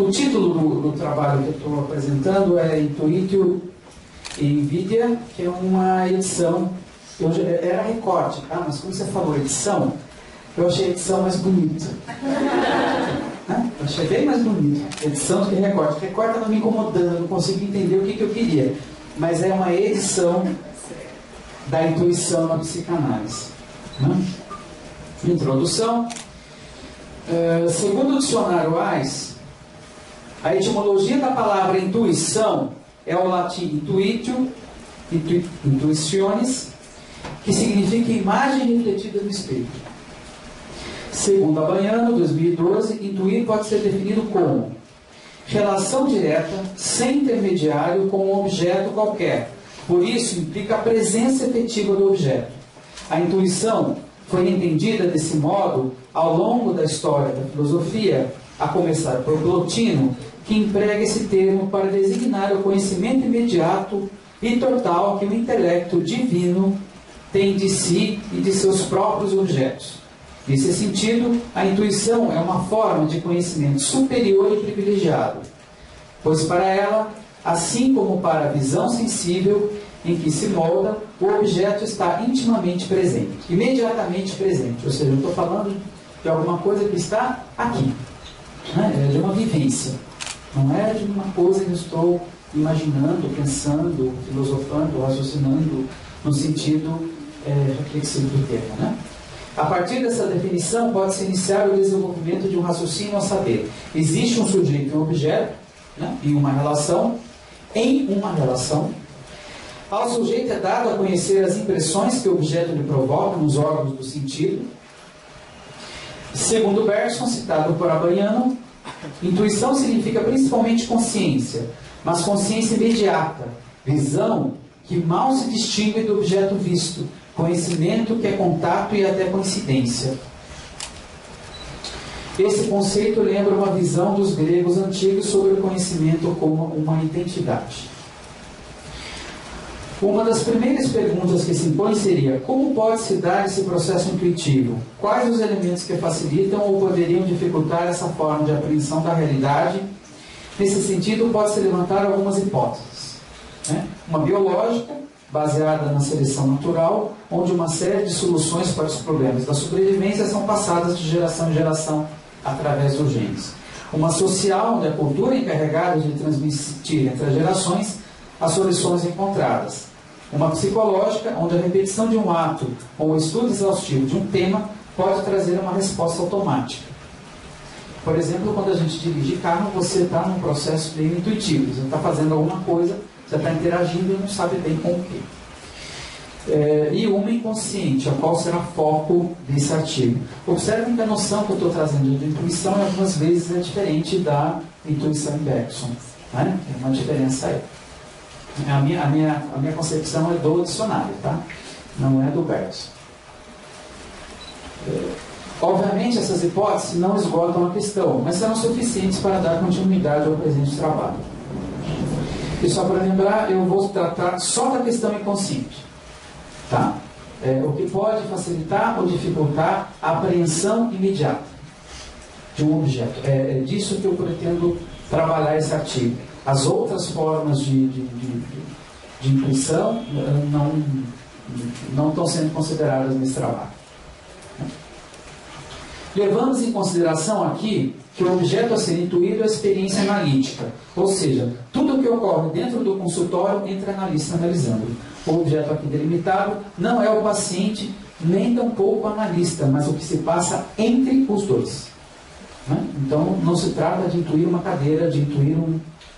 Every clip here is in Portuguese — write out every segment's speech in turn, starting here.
O título do trabalho que eu estou apresentando é Intuitio NVIDIA, que é uma edição, era recorte, tá? Mas como você falou edição, eu achei a edição mais bonita. Eu achei bem mais bonita. Edição do que recorte. Recorte estava me incomodando, não consegui entender o que eu queria. Mas é uma edição da intuição na psicanálise. Né? Introdução. Segundo o dicionário AIS, a etimologia da palavra intuição é o latim intuitio, intuitionis, que significa imagem refletida no espelho. Segundo a Baiano, 2012, intuir pode ser definido como relação direta, sem intermediário, com um objeto qualquer. Por isso, implica a presença efetiva do objeto. A intuição foi entendida desse modo ao longo da história da filosofia, a começar por Plotino, que emprega esse termo para designar o conhecimento imediato e total que o intelecto divino tem de si e de seus próprios objetos. Nesse sentido, a intuição é uma forma de conhecimento superior e privilegiado, pois para ela, assim como para a visão sensível em que se molda, o objeto está intimamente presente, imediatamente presente. Ou seja, eu estou falando de alguma coisa que está aqui, né? É de uma vivência, não é de uma coisa que eu estou imaginando, pensando, filosofando, raciocinando no sentido reflexivo do termo, né? A partir dessa definição, pode-se iniciar o desenvolvimento de um raciocínio a saber. Existe um sujeito e um objeto, né, em uma relação. Ao sujeito é dado a conhecer as impressões que o objeto lhe provoca nos órgãos do sentido. Segundo Bergson, citado por Abaiano, intuição significa principalmente consciência, mas consciência imediata, visão que mal se distingue do objeto visto, conhecimento que é contato e até coincidência. Esse conceito lembra uma visão dos gregos antigos sobre o conhecimento como uma identidade. Uma das primeiras perguntas que se impõe seria: como pode-se dar esse processo intuitivo? Quais os elementos que facilitam ou poderiam dificultar essa forma de apreensão da realidade? Nesse sentido, pode-se levantar algumas hipóteses, né? Uma biológica, baseada na seleção natural, onde uma série de soluções para os problemas da sobrevivência são passadas de geração em geração através dos genes. Uma social, onde a cultura é encarregada de transmitir entre as gerações as soluções encontradas. Uma psicológica, onde a repetição de um ato ou o estudo exaustivo de um tema pode trazer uma resposta automática. Por exemplo, quando a gente dirige carro, você está num processo bem intuitivo. Você está fazendo alguma coisa, você está interagindo e não sabe bem com o quê. E uma inconsciente, a qual será foco desse artigo. Observem que a noção que eu estou trazendo de intuição, algumas vezes, é diferente da intuição em Bergson, né? Tem uma diferença aí. A minha concepção é do dicionário, tá? Não é do Bergson. Obviamente, essas hipóteses não esgotam a questão, mas serão suficientes para dar continuidade ao presente trabalho. E só para lembrar, eu vou tratar só da questão inconsciente. Tá? O que pode facilitar ou dificultar a apreensão imediata de um objeto. É disso que eu pretendo trabalhar esse artigo. As outras formas de intuição não estão sendo consideradas nesse trabalho. Levamos em consideração aqui que o objeto a ser intuído é a experiência analítica, ou seja, tudo o que ocorre dentro do consultório entre analista analisando. O objeto aqui delimitado não é o paciente, nem tampouco o analista, mas o que se passa entre os dois. Né? Então, não se trata de intuir uma cadeira, de intuir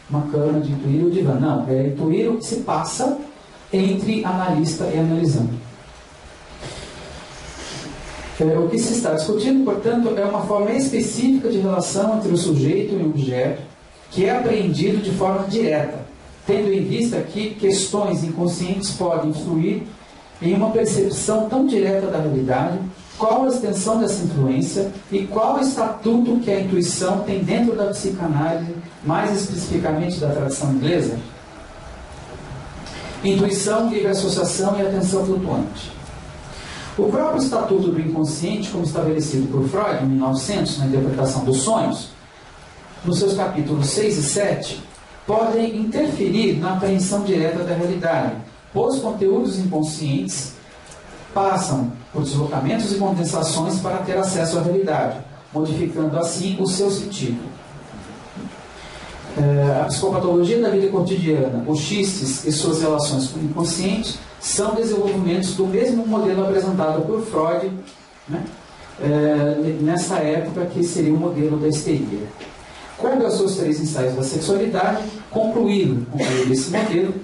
uma cama, de intuir o divã. Não, é intuir o que se passa entre analista e analisando. O que se está discutindo, portanto, é uma forma específica de relação entre o sujeito e o objeto, que é apreendido de forma direta, tendo em vista que questões inconscientes podem influir em uma percepção tão direta da realidade. Qual a extensão dessa influência e qual o estatuto que a intuição tem dentro da psicanálise, mais especificamente da tradição inglesa? Intuição, livre associação e atenção flutuante. O próprio estatuto do inconsciente, como estabelecido por Freud em 1900, na interpretação dos sonhos, nos seus capítulos 6 e 7, podem interferir na apreensão direta da realidade, pois conteúdos inconscientes passam por deslocamentos e condensações para ter acesso à realidade, modificando assim o seu sentido. A psicopatologia da vida cotidiana, os xistes e suas relações com o inconsciente são desenvolvimentos do mesmo modelo apresentado por Freud, né, nessa época, que seria o modelo da histeria. Coube aos seus 3 ensaios da sexualidade concluíram esse modelo,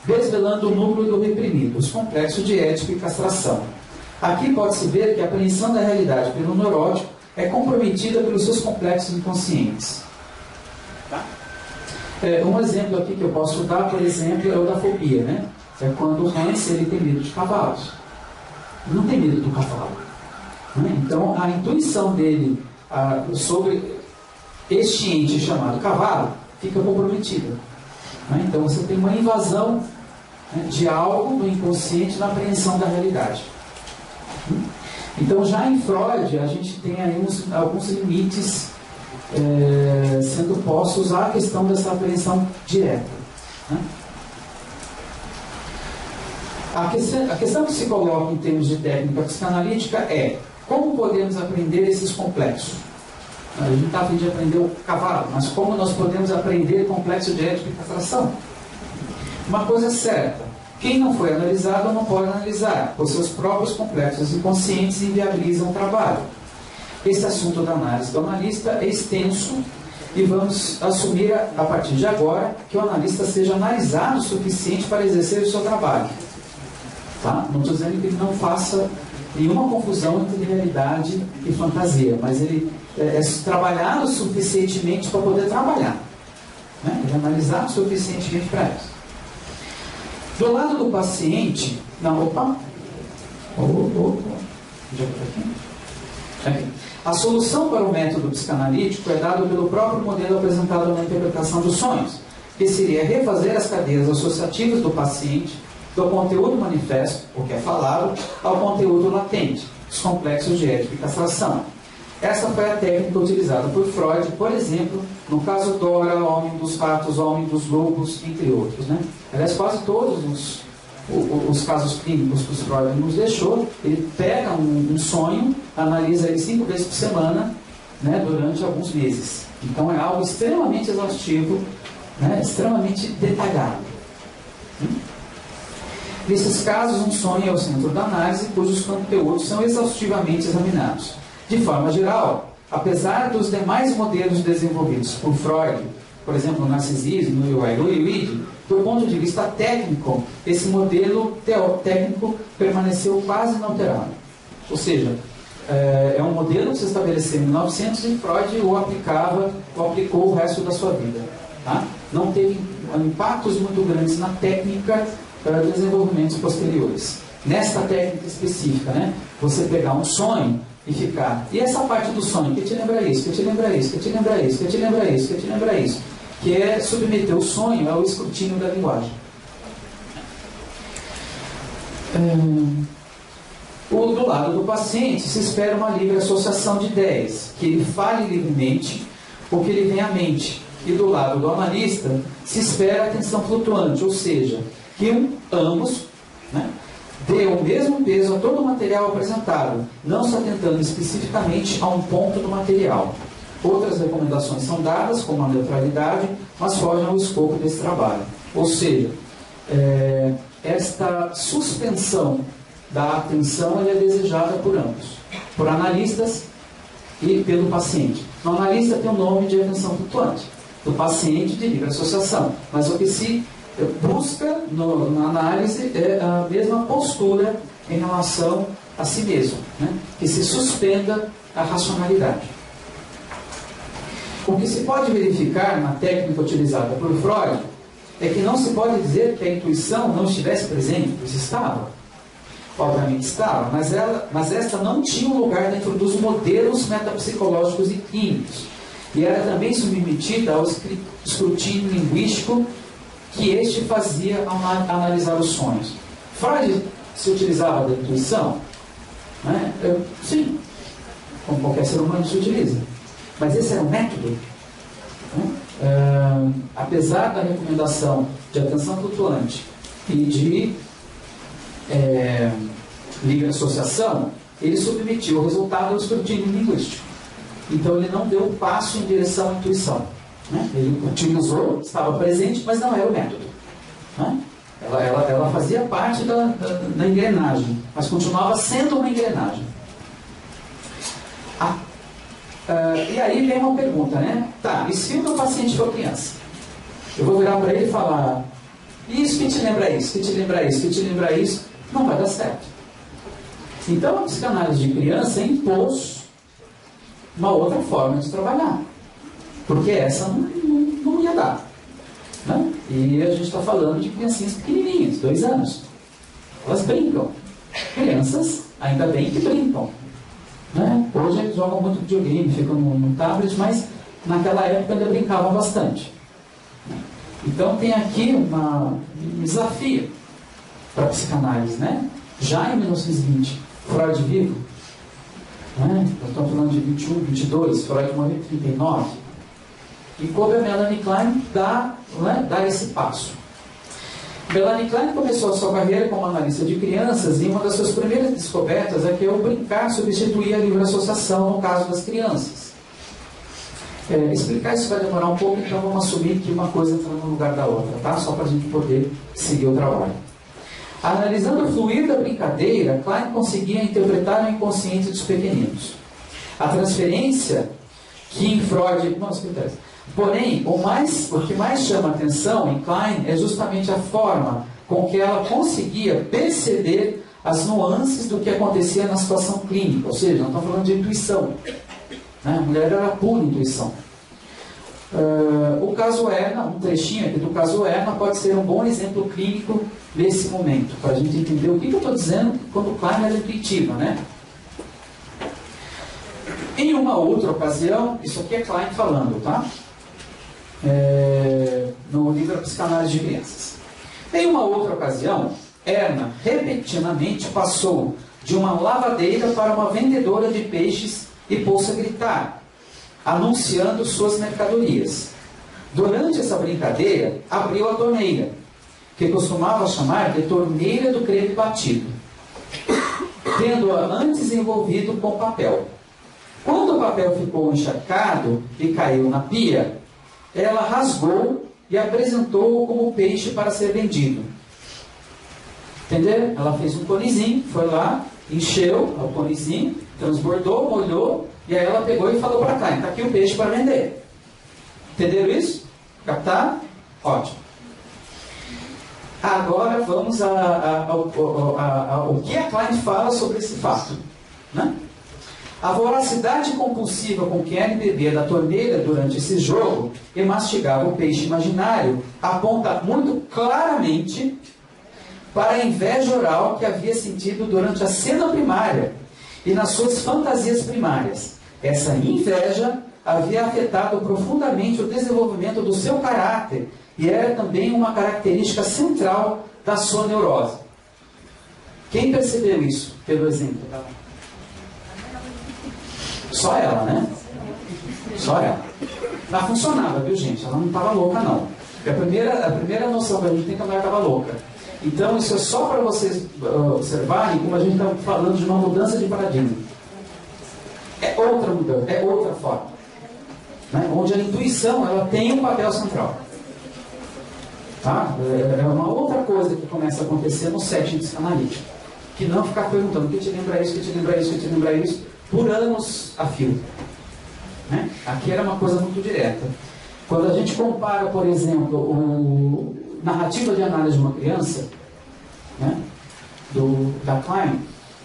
desvelando o núcleo do reprimido, os complexos de Édipo e castração. Aqui pode-se ver que a apreensão da realidade pelo neurótico é comprometida pelos seus complexos inconscientes. Um exemplo aqui que eu posso dar, por exemplo, é o da fobia, né? É quando o Hans ele tem medo de cavalos. Não tem medo do cavalo, né? Então, a intuição dele sobre este ente chamado cavalo fica comprometida, né? Então, você tem uma invasão, né, de algo do inconsciente na apreensão da realidade. Então, já em Freud, a gente tem aí alguns limites sendo postos à questão dessa apreensão direta, né? A questão que se coloca em termos de técnica psicanalítica é: como podemos aprender esses complexos? A gente não está a fim de aprender o cavalo, mas como nós podemos aprender complexo de Édipo e castração? Uma coisa é certa: quem não foi analisado não pode analisar, pois seus próprios complexos inconscientes inviabilizam o trabalho. Esse assunto da análise do analista é extenso e vamos assumir, a partir de agora, que o analista seja analisado o suficiente para exercer o seu trabalho. Tá? Não estou dizendo que ele não faça nenhuma confusão entre realidade e fantasia, mas ele é trabalhado suficientemente para poder trabalhar, né? Ele é analisado suficientemente para isso. Do lado do paciente... Não, opa! Já está aqui? A solução para o método psicanalítico é dada pelo próprio modelo apresentado na interpretação dos sonhos, que seria refazer as cadeias associativas do paciente, do conteúdo manifesto, o que é falado, ao conteúdo latente, os complexos de Édipo e castração. Essa foi a técnica utilizada por Freud, por exemplo, no caso Dora, Homem dos Ratos, Homem dos Lobos, entre outros, né? Aliás, quase todos os casos clínicos que o Freud nos deixou, ele pega um sonho, analisa ele 5 vezes por semana, né, durante alguns meses. Então é algo extremamente exaustivo, né, extremamente detalhado. Nesses casos, um sonho é o centro da análise, cujos conteúdos são exaustivamente examinados. De forma geral, apesar dos demais modelos desenvolvidos por Freud, por exemplo, o narcisismo e o id, do ponto de vista técnico, esse modelo técnico permaneceu quase inalterado. Ou seja, é um modelo que se estabeleceu em 1900 e Freud o aplicou o resto da sua vida. Tá? Não teve impactos muito grandes na técnica para desenvolvimentos posteriores. Nesta técnica específica, né? Você pegar um sonho e ficar... E essa parte do sonho, que te lembra isso, que te lembra isso, que te lembra isso, que te lembra isso, que te lembra isso, que é submeter o sonho ao escrutínio da linguagem. Do lado do paciente, se espera uma livre associação de ideias, que ele fale livremente o que lhe vem à mente. E do lado do analista, se espera atenção flutuante, ou seja, que ambos, né, dê o mesmo peso a todo o material apresentado, não se atentando especificamente a um ponto do material. Outras recomendações são dadas, como a neutralidade, mas fogem ao escopo desse trabalho. Ou seja, esta suspensão da atenção é desejada por ambos, por analistas e pelo paciente. O analista tem o nome de atenção flutuante, do paciente de livre associação, mas o que se busca na análise é a mesma postura em relação a si mesmo, né? Que se suspenda a racionalidade. O que se pode verificar na técnica utilizada por Freud é que não se pode dizer que a intuição não estivesse presente, pois estava. Obviamente estava, mas esta não tinha um lugar dentro dos modelos metapsicológicos e químicos. E era também submetida ao escrutínio linguístico que este fazia ao analisar os sonhos. Freud se utilizava da intuição? Né? Sim, como qualquer ser humano se utiliza. Mas esse era o método? Apesar da recomendação de atenção flutuante e de livre associação, ele submetiu o resultado ao escrutínio linguístico. Então ele não deu um passo em direção à intuição. Ele utilizou, estava presente, mas não era o método. Ela fazia parte da engrenagem, mas continuava sendo uma engrenagem. E aí vem uma pergunta, né? Tá, e se o meu paciente for criança? Eu vou virar para ele e falar: isso que te lembra isso, que te lembra isso, que te lembra isso. Não vai dar certo. Então a psicanálise de criança impôs uma outra forma de trabalhar, porque essa não ia dar, né? E a gente está falando de criancinhas pequenininhas, 2 anos. Elas brincam. Crianças, ainda bem que brincam, né? Hoje eles jogam muito videogame, ficam no tablet, mas naquela época ainda brincavam bastante. Então tem aqui um desafio para a psicanálise, né? Já em 1920, Freud vivo, né? Nós estamos falando de 21, 22, Freud morreu em 39. E coube a Melanie Klein dar esse passo. Melanie Klein começou a sua carreira como analista de crianças e uma das suas primeiras descobertas é que o brincar substituía a livre associação no caso das crianças. Explicar isso vai demorar um pouco, então vamos assumir que uma coisa entra no lugar da outra, tá? Só para a gente poder seguir o trabalho. Analisando o fluir da brincadeira, Klein conseguia interpretar o inconsciente dos pequeninos. A transferência que em Freud... Não, porém, o que mais chama a atenção em Klein é justamente a forma com que ela conseguia perceber as nuances do que acontecia na situação clínica. Ou seja, não estamos falando de intuição. A mulher era pura intuição. O caso Erna, um trechinho aqui do caso Erna, pode ser um bom exemplo clínico desse momento, para a gente entender o que eu estou dizendo quando Klein era intuitiva, né? Em uma outra ocasião, isso aqui é Klein falando, tá? No livro Psicanálise de Crianças. Em uma outra ocasião, Erna repetidamente passou de uma lavadeira para uma vendedora de peixes e pôs-se a gritar, anunciando suas mercadorias. Durante essa brincadeira, abriu a torneira, que costumava chamar de torneira do creme batido, tendo-a antes envolvido com papel. Quando o papel ficou encharcado e caiu na pia, ela rasgou e apresentou-o como peixe para ser vendido. Entendeu? Ela fez um conezinho, foi lá, encheu o conezinho, transbordou, molhou, e aí ela pegou e falou para cá: está aqui o peixe para vender. Entenderam isso? Captaram? Ótimo. Agora vamos ao que a Klein fala sobre esse fato, né? A voracidade compulsiva com que Anne bebia da torneira durante esse jogo e mastigava o peixe imaginário aponta muito claramente para a inveja oral que havia sentido durante a cena primária e nas suas fantasias primárias. Essa inveja havia afetado profundamente o desenvolvimento do seu caráter e era também uma característica central da sua neurose. Quem percebeu isso, pelo exemplo? Só ela, né? Só ela. Ela funcionava, viu, gente? Ela não estava louca, não. A primeira noção que a gente tem é que a mulher estava louca. Então, isso é só para vocês observarem como a gente está falando de uma mudança de paradigma. É outra mudança, é outra forma. Né? Onde a intuição ela tem um papel central. Tá? É uma outra coisa que começa a acontecer no setting psicanalítico. Que não ficar perguntando o que te lembra isso, o que te lembra isso, o que te lembra isso, por anos a fio. Né? Aqui era uma coisa muito direta. Quando a gente compara, por exemplo, narrativa de análise de uma criança, né, da Klein,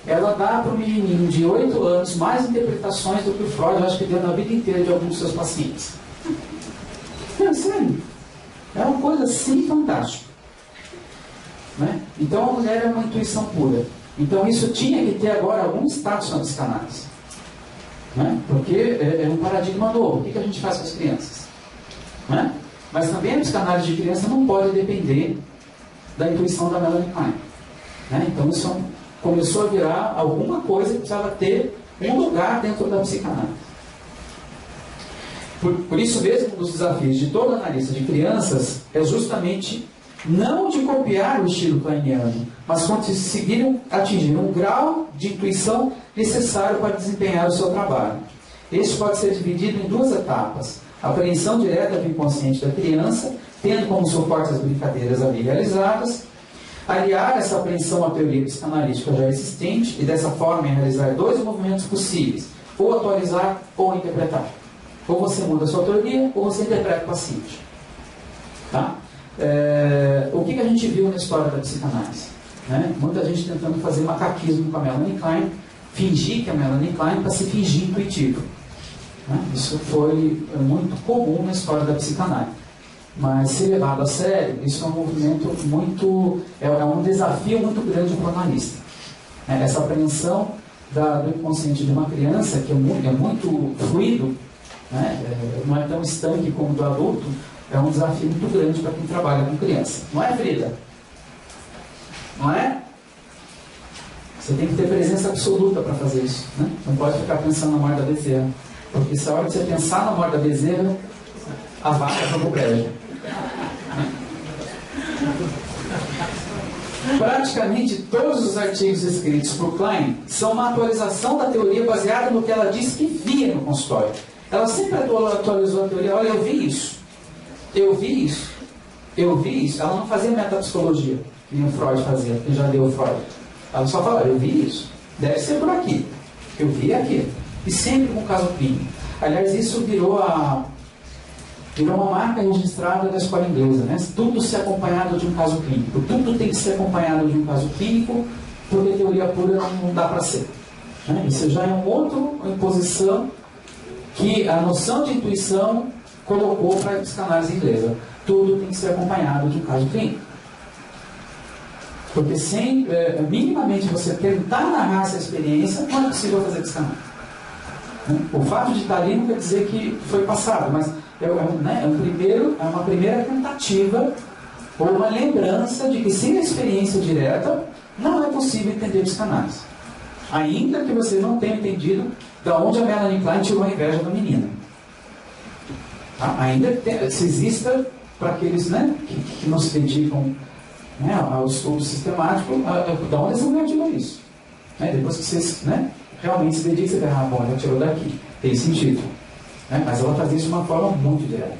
ela dá para o menininho de 8 anos mais interpretações do que o Freud, eu acho que deu na vida inteira de alguns dos seus pacientes. É sério. É uma coisa assim fantástica. Né? Então a mulher é uma intuição pura. Então isso tinha que ter agora algum status na psicanálise. Né? Porque é um paradigma novo. O que a gente faz com as crianças? Né? Mas também a psicanálise de criança não pode depender da intuição da Melanie Klein. Né? Então isso começou a virar alguma coisa que precisava ter um lugar dentro da psicanálise. Por isso mesmo, um dos desafios de todo analista de crianças é justamente não de copiar o estilo kleiniano, mas conseguir atingir um grau de intuição necessário para desempenhar o seu trabalho. Este pode ser dividido em duas etapas: a apreensão direta do inconsciente da criança, tendo como suporte as brincadeiras ali realizadas, aliar essa apreensão à teoria psicanalítica já existente e dessa forma realizar dois movimentos possíveis: ou atualizar ou interpretar. Ou você muda a sua teoria ou você interpreta o paciente. Tá? O que a gente viu na história da psicanálise? Né? Muita gente tentando fazer macaquismo com a Melanie Klein, fingir que a Melanie Klein para se fingir intuitivo. Né? Isso foi muito comum na história da psicanálise. Mas, se levado a sério, isso é um movimento muito... é um desafio muito grande para o analista. Essa apreensão do inconsciente de uma criança, que é muito fluido, né? Não é tão estanque como do adulto, é um desafio muito grande para quem trabalha com criança. Não é, Frida? Não é? Você tem que ter presença absoluta para fazer isso. Né? Não pode ficar pensando na morte da bezerra. Porque se a hora de você pensar na morte da bezerra, a vaca foi pro brejo. Praticamente todos os artigos escritos por Klein são uma atualização da teoria baseada no que ela disse que via no consultório. Ela sempre atualizou a teoria. Olha, eu vi isso. Eu vi isso. Eu vi isso. Ela não fazia metapsicologia, que nem o Freud fazia, que já deu o Freud. Ela só falava, eu vi isso. Deve ser por aqui. Eu vi aqui. E sempre com o caso clínico. Aliás, isso virou uma marca registrada da escola inglesa. Né? Tudo ser acompanhado de um caso clínico. Tudo tem que ser acompanhado de um caso clínico, porque teoria pura não dá para ser. Né? Isso já é uma outra imposição que a noção de intuição colocou para a psicanálise inglesa. Tudo tem que ser acompanhado de um caso clínico. Porque sem minimamente você tentar narrar essa experiência, não é possível fazer psicanálise. O fato de estar ali não quer dizer que foi passado, mas é uma primeira tentativa ou uma lembrança de que sem a experiência direta não é possível entender psicanálise. Ainda que você não tenha entendido da onde a Melanie Klein tirou a inveja da menina. Tá? Ainda que se exista para aqueles, né, que não se dedicam, né, ao estudo sistemático, da onde essa mulher tirou isso? Né? Depois que vocês, né, realmente se dedicam, você vai, bom, ela tirou daqui, tem sentido. Né? Mas ela fazia isso de uma forma muito direta.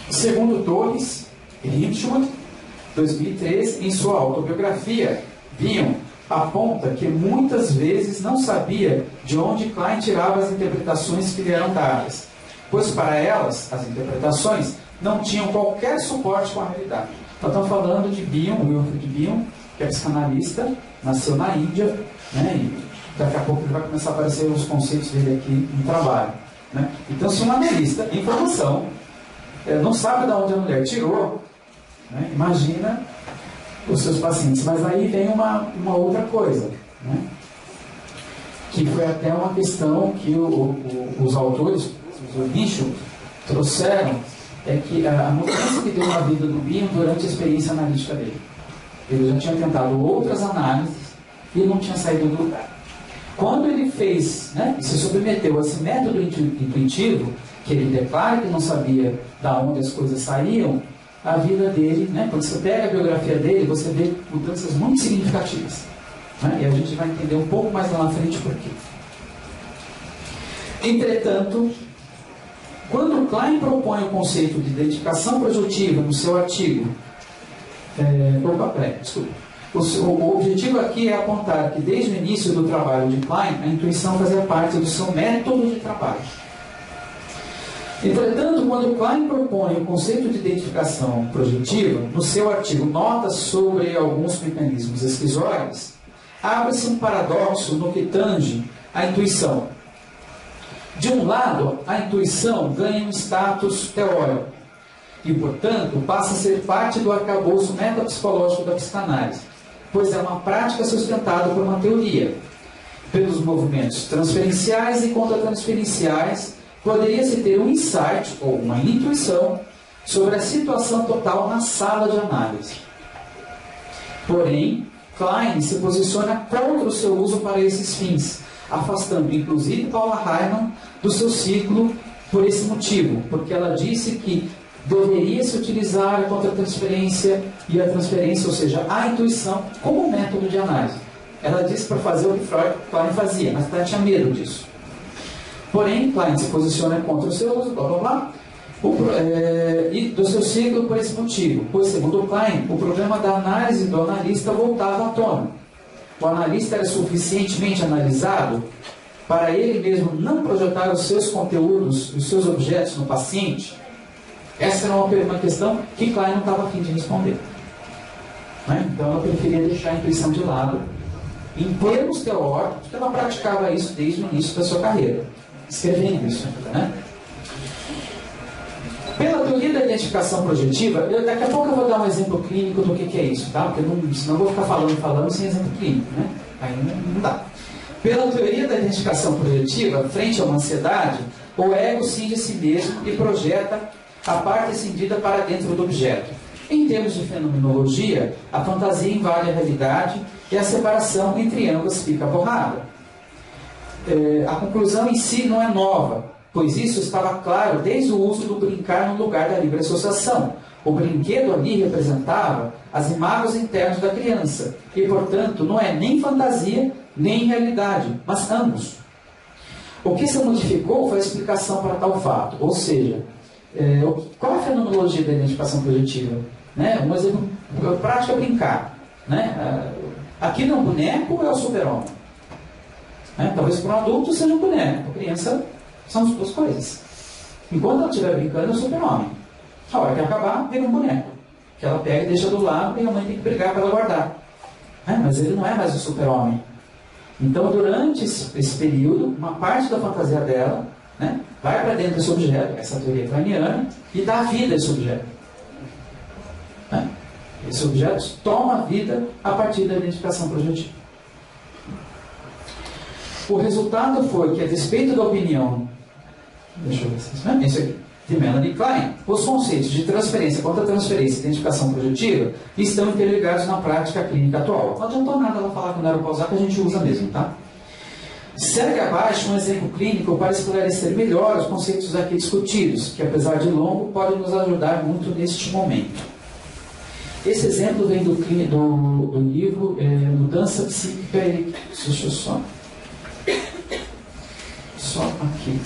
Segundo Torres Richmond, 2013, em sua autobiografia, Bion aponta que muitas vezes não sabia de onde Klein tirava as interpretações que lhe eram dadas, pois para elas, as interpretações, não tinham qualquer suporte com a realidade. Nós estamos falando de Bion, Wilfred Bion, que é psicanalista, nasceu na Índia, né, e daqui a pouco ele vai começar a aparecer os conceitos dele aqui no trabalho. Né? Então, se um analista em formação não sabe de onde a mulher tirou, né, imagina os seus pacientes. Mas aí vem uma outra coisa, né, que foi até uma questão que os autores, os bichos, trouxeram, é que a mudança que deu na vida do Bion durante a experiência analítica dele. Ele já tinha tentado outras análises e não tinha saído do lugar. Quando ele fez, né, se submeteu a esse método intuitivo, que ele declara que não sabia de onde as coisas saíam, a vida dele, né, quando você pega a biografia dele, você vê mudanças muito significativas. Né, e a gente vai entender um pouco mais lá na frente por quê. Entretanto, quando Klein propõe o conceito de identificação projetiva no seu artigo, o objetivo aqui é apontar que desde o início do trabalho de Klein, a intuição fazia parte do seu método de trabalho. Entretanto, quando Klein propõe o conceito de identificação projetiva, no seu artigo Notas sobre alguns mecanismos esquizoides, abre-se um paradoxo no que tange à intuição. De um lado, a intuição ganha um status teórico e, portanto, passa a ser parte do arcabouço metapsicológico da psicanálise, pois é uma prática sustentada por uma teoria. Pelos movimentos transferenciais e contratransferenciais, poderia-se ter um insight ou uma intuição sobre a situação total na sala de análise. Porém, Klein se posiciona contra o seu uso para esses fins, afastando inclusive Paula Heimann do seu ciclo por esse motivo, porque ela disse que deveria se utilizar a contra-transferência e a transferência, ou seja, a intuição, como método de análise. Ela disse para fazer o que Klein fazia, mas ela tinha medo disso. Porém, Klein se posiciona contra o seu uso, blá blá blá, e do seu ciclo por esse motivo, pois, segundo Klein, o problema da análise do analista voltava à tona. O analista era suficientemente analisado para ele mesmo não projetar os seus conteúdos, os seus objetos no paciente. Essa era uma questão que Klein não estava a fim de responder. Né? Então ela preferia deixar a intuição de lado. Em termos teóricos, ela praticava isso desde o início da sua carreira, escrevendo isso. Né? Pela teoria da identificação projetiva, daqui a pouco eu vou dar um exemplo clínico do que é isso, tá? Porque senão eu vou ficar falando sem exemplo clínico, né? Aí não dá. Pela teoria da identificação projetiva, frente a uma ansiedade, o ego cinge a si mesmo e projeta a parte cindida para dentro do objeto. Em termos de fenomenologia, a fantasia invade a realidade e a separação entre ambas fica borrada. A conclusão em si não é nova, pois isso estava claro desde o uso do brincar no lugar da livre associação. O brinquedo ali representava as imagens internas da criança e, portanto, não é nem fantasia nem realidade, mas ambos. O que se modificou foi a explicação para tal fato, ou seja, qual é a fenomenologia da identificação projetiva? Né? Um exemplo prático é brincar. Né? Aqui não é um boneco, é o super-homem. Né? Talvez para um adulto seja um boneco, para a criança são as duas coisas. Enquanto ela estiver brincando, é o super-homem. A hora que acabar, vem um boneco, que ela pega e deixa do lado e a mãe tem que brigar para ela guardar. Mas ele não é mais o super-homem. Então, durante esse período, uma parte da fantasia dela, né, vai para dentro desse objeto, essa teoria kleiniana, e dá vida a esse objeto. Né? Esse objeto toma vida a partir da identificação projetiva. O resultado foi que, a despeito da opinião, deixa eu ver se isso é isso aqui, de Melanie Klein, os conceitos de transferência, contra-transferência e identificação projetiva estão interligados na prática clínica atual. Não adiantou nada ela falar que não era para usar, que a gente usa mesmo, tá? Segue abaixo um exemplo clínico para esclarecer melhor os conceitos aqui discutidos, que apesar de longo, podem nos ajudar muito neste momento. Esse exemplo vem do livro Mudança Psíquica e... Deixa eu só aqui.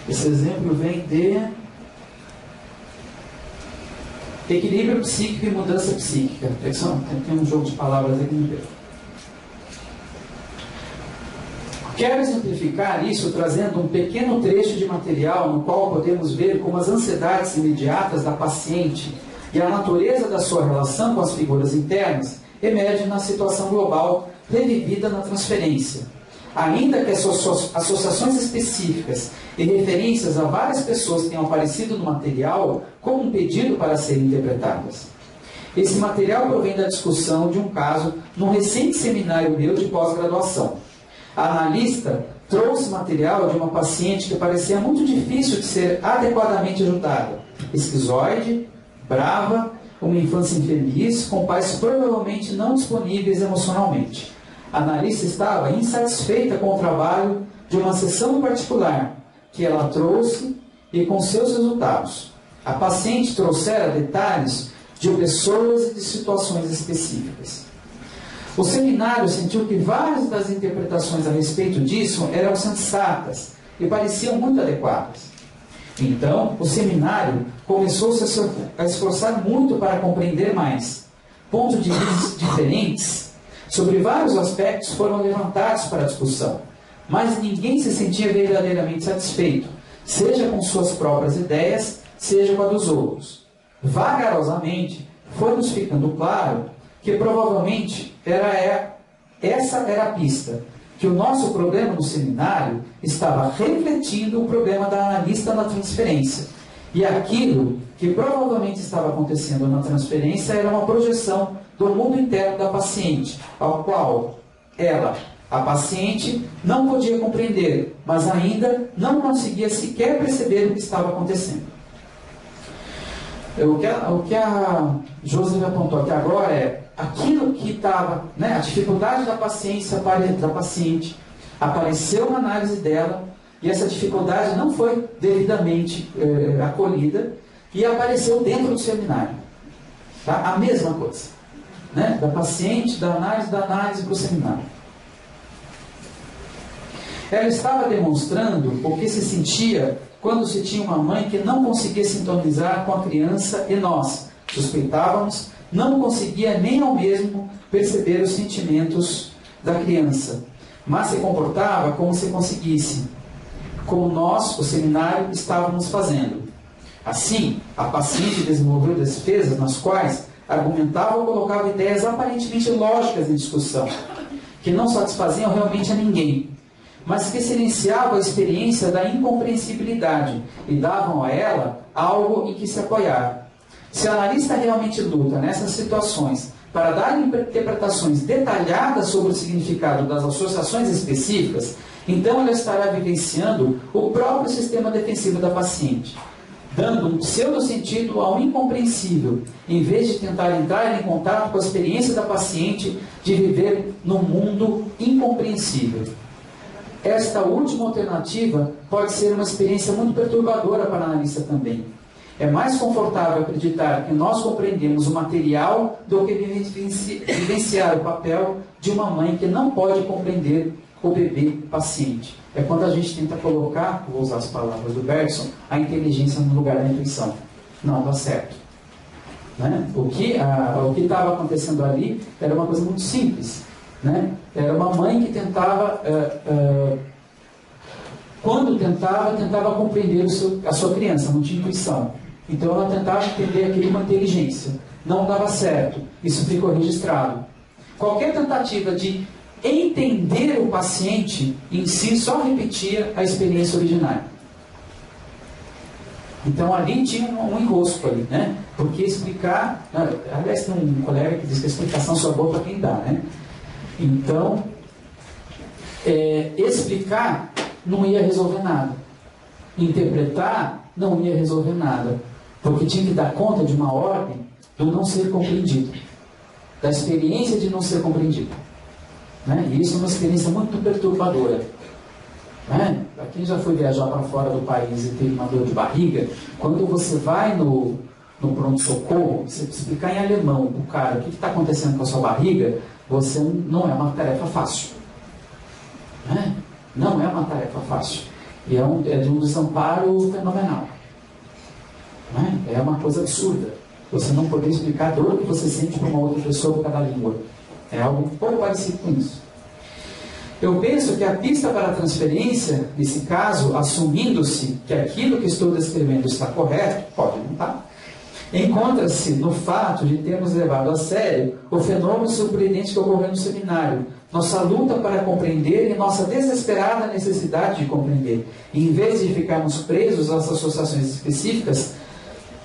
Esse exemplo vem de Equilíbrio Psíquico e Mudança Psíquica. Tem um jogo de palavras aqui no meio. Quero exemplificar isso trazendo um pequeno trecho de material no qual podemos ver como as ansiedades imediatas da paciente e a natureza da sua relação com as figuras internas emergem na situação global revivida na transferência. Ainda que as associações específicas e referências a várias pessoas tenham aparecido no material como um pedido para serem interpretadas. Esse material provém da discussão de um caso num recente seminário meu de pós-graduação. A analista trouxe material de uma paciente que parecia muito difícil de ser adequadamente ajudada. Esquizoide, brava, uma infância infeliz, com pais provavelmente não disponíveis emocionalmente. A analista estava insatisfeita com o trabalho de uma sessão em particular que ela trouxe e com seus resultados. A paciente trouxera detalhes de pessoas e de situações específicas. O seminário sentiu que várias das interpretações a respeito disso eram sensatas e pareciam muito adequadas. Então, o seminário começou-se a esforçar muito para compreender mais. Pontos de vista diferentes sobre vários aspectos foram levantados para a discussão, mas ninguém se sentia verdadeiramente satisfeito, seja com suas próprias ideias, seja com a dos outros. Vagarosamente, foi-nos ficando claro que provavelmente essa era a pista, que o nosso problema no seminário estava refletindo o problema da analista na transferência. E aquilo que provavelmente estava acontecendo na transferência era uma projeção do mundo interno da paciente, ao qual ela, a paciente, não podia compreender, mas ainda não conseguia sequer perceber o que estava acontecendo. O que a Josi apontou até agora é: aquilo que estava, né, a dificuldade da paciente apareceu na análise dela, e essa dificuldade não foi devidamente acolhida, e apareceu dentro do seminário. Tá? A mesma coisa. Né? Da paciente, da análise para o seminário. Ela estava demonstrando o que se sentia quando se tinha uma mãe que não conseguia sintonizar com a criança e nós, suspeitávamos, não conseguia nem ao mesmo perceber os sentimentos da criança, mas se comportava como se conseguisse, como nós, o seminário, estávamos fazendo. Assim, a paciente desenvolveu defesas nas quais argumentava ou colocava ideias aparentemente lógicas em discussão, que não satisfaziam realmente a ninguém, mas que silenciavam a experiência da incompreensibilidade e davam a ela algo em que se apoiar. Se a analista realmente luta nessas situações para dar interpretações detalhadas sobre o significado das associações específicas, então ela estará vivenciando o próprio sistema defensivo da paciente, dando um pseudo-sentido ao incompreensível, em vez de tentar entrar em contato com a experiência da paciente de viver num mundo incompreensível. Esta última alternativa pode ser uma experiência muito perturbadora para a analista também. É mais confortável acreditar que nós compreendemos o material do que vivenciar o papel de uma mãe que não pode compreender o bebê paciente. É quando a gente tenta colocar, vou usar as palavras do Bergson, a inteligência no lugar da intuição. Não dá certo. Né? O que estava acontecendo ali era uma coisa muito simples. Né? Era uma mãe que tentava, quando tentava compreender a sua criança, não tinha intuição. Então ela tentava entender aquilo com inteligência. Não dava certo. Isso ficou registrado. Qualquer tentativa de entender o paciente em si só repetia a experiência originária. Então ali tinha um enrosco ali, né? Porque explicar... Aliás, tem um colega que diz que a explicação só é boa para quem dá, né? Então, explicar não ia resolver nada. Interpretar não ia resolver nada. Porque tinha que dar conta de uma ordem do não ser compreendido. Da experiência de não ser compreendido. Né? E isso é uma experiência muito perturbadora. Né? Para quem já foi viajar para fora do país e teve uma dor de barriga, quando você vai no pronto-socorro, você explicar em alemão para o cara o que está acontecendo com a sua barriga, você não é uma tarefa fácil. Né? Não é uma tarefa fácil. E é de um desamparo fenomenal. Né? É uma coisa absurda. Você não poder explicar a dor que você sente para uma outra pessoa por cada língua. É algo um pouco parecido com isso. Eu penso que a pista para a transferência, nesse caso, assumindo-se que aquilo que estou descrevendo está correto, pode não estar, encontra-se no fato de termos levado a sério o fenômeno surpreendente que ocorreu no seminário, nossa luta para compreender e nossa desesperada necessidade de compreender. E em vez de ficarmos presos às associações específicas,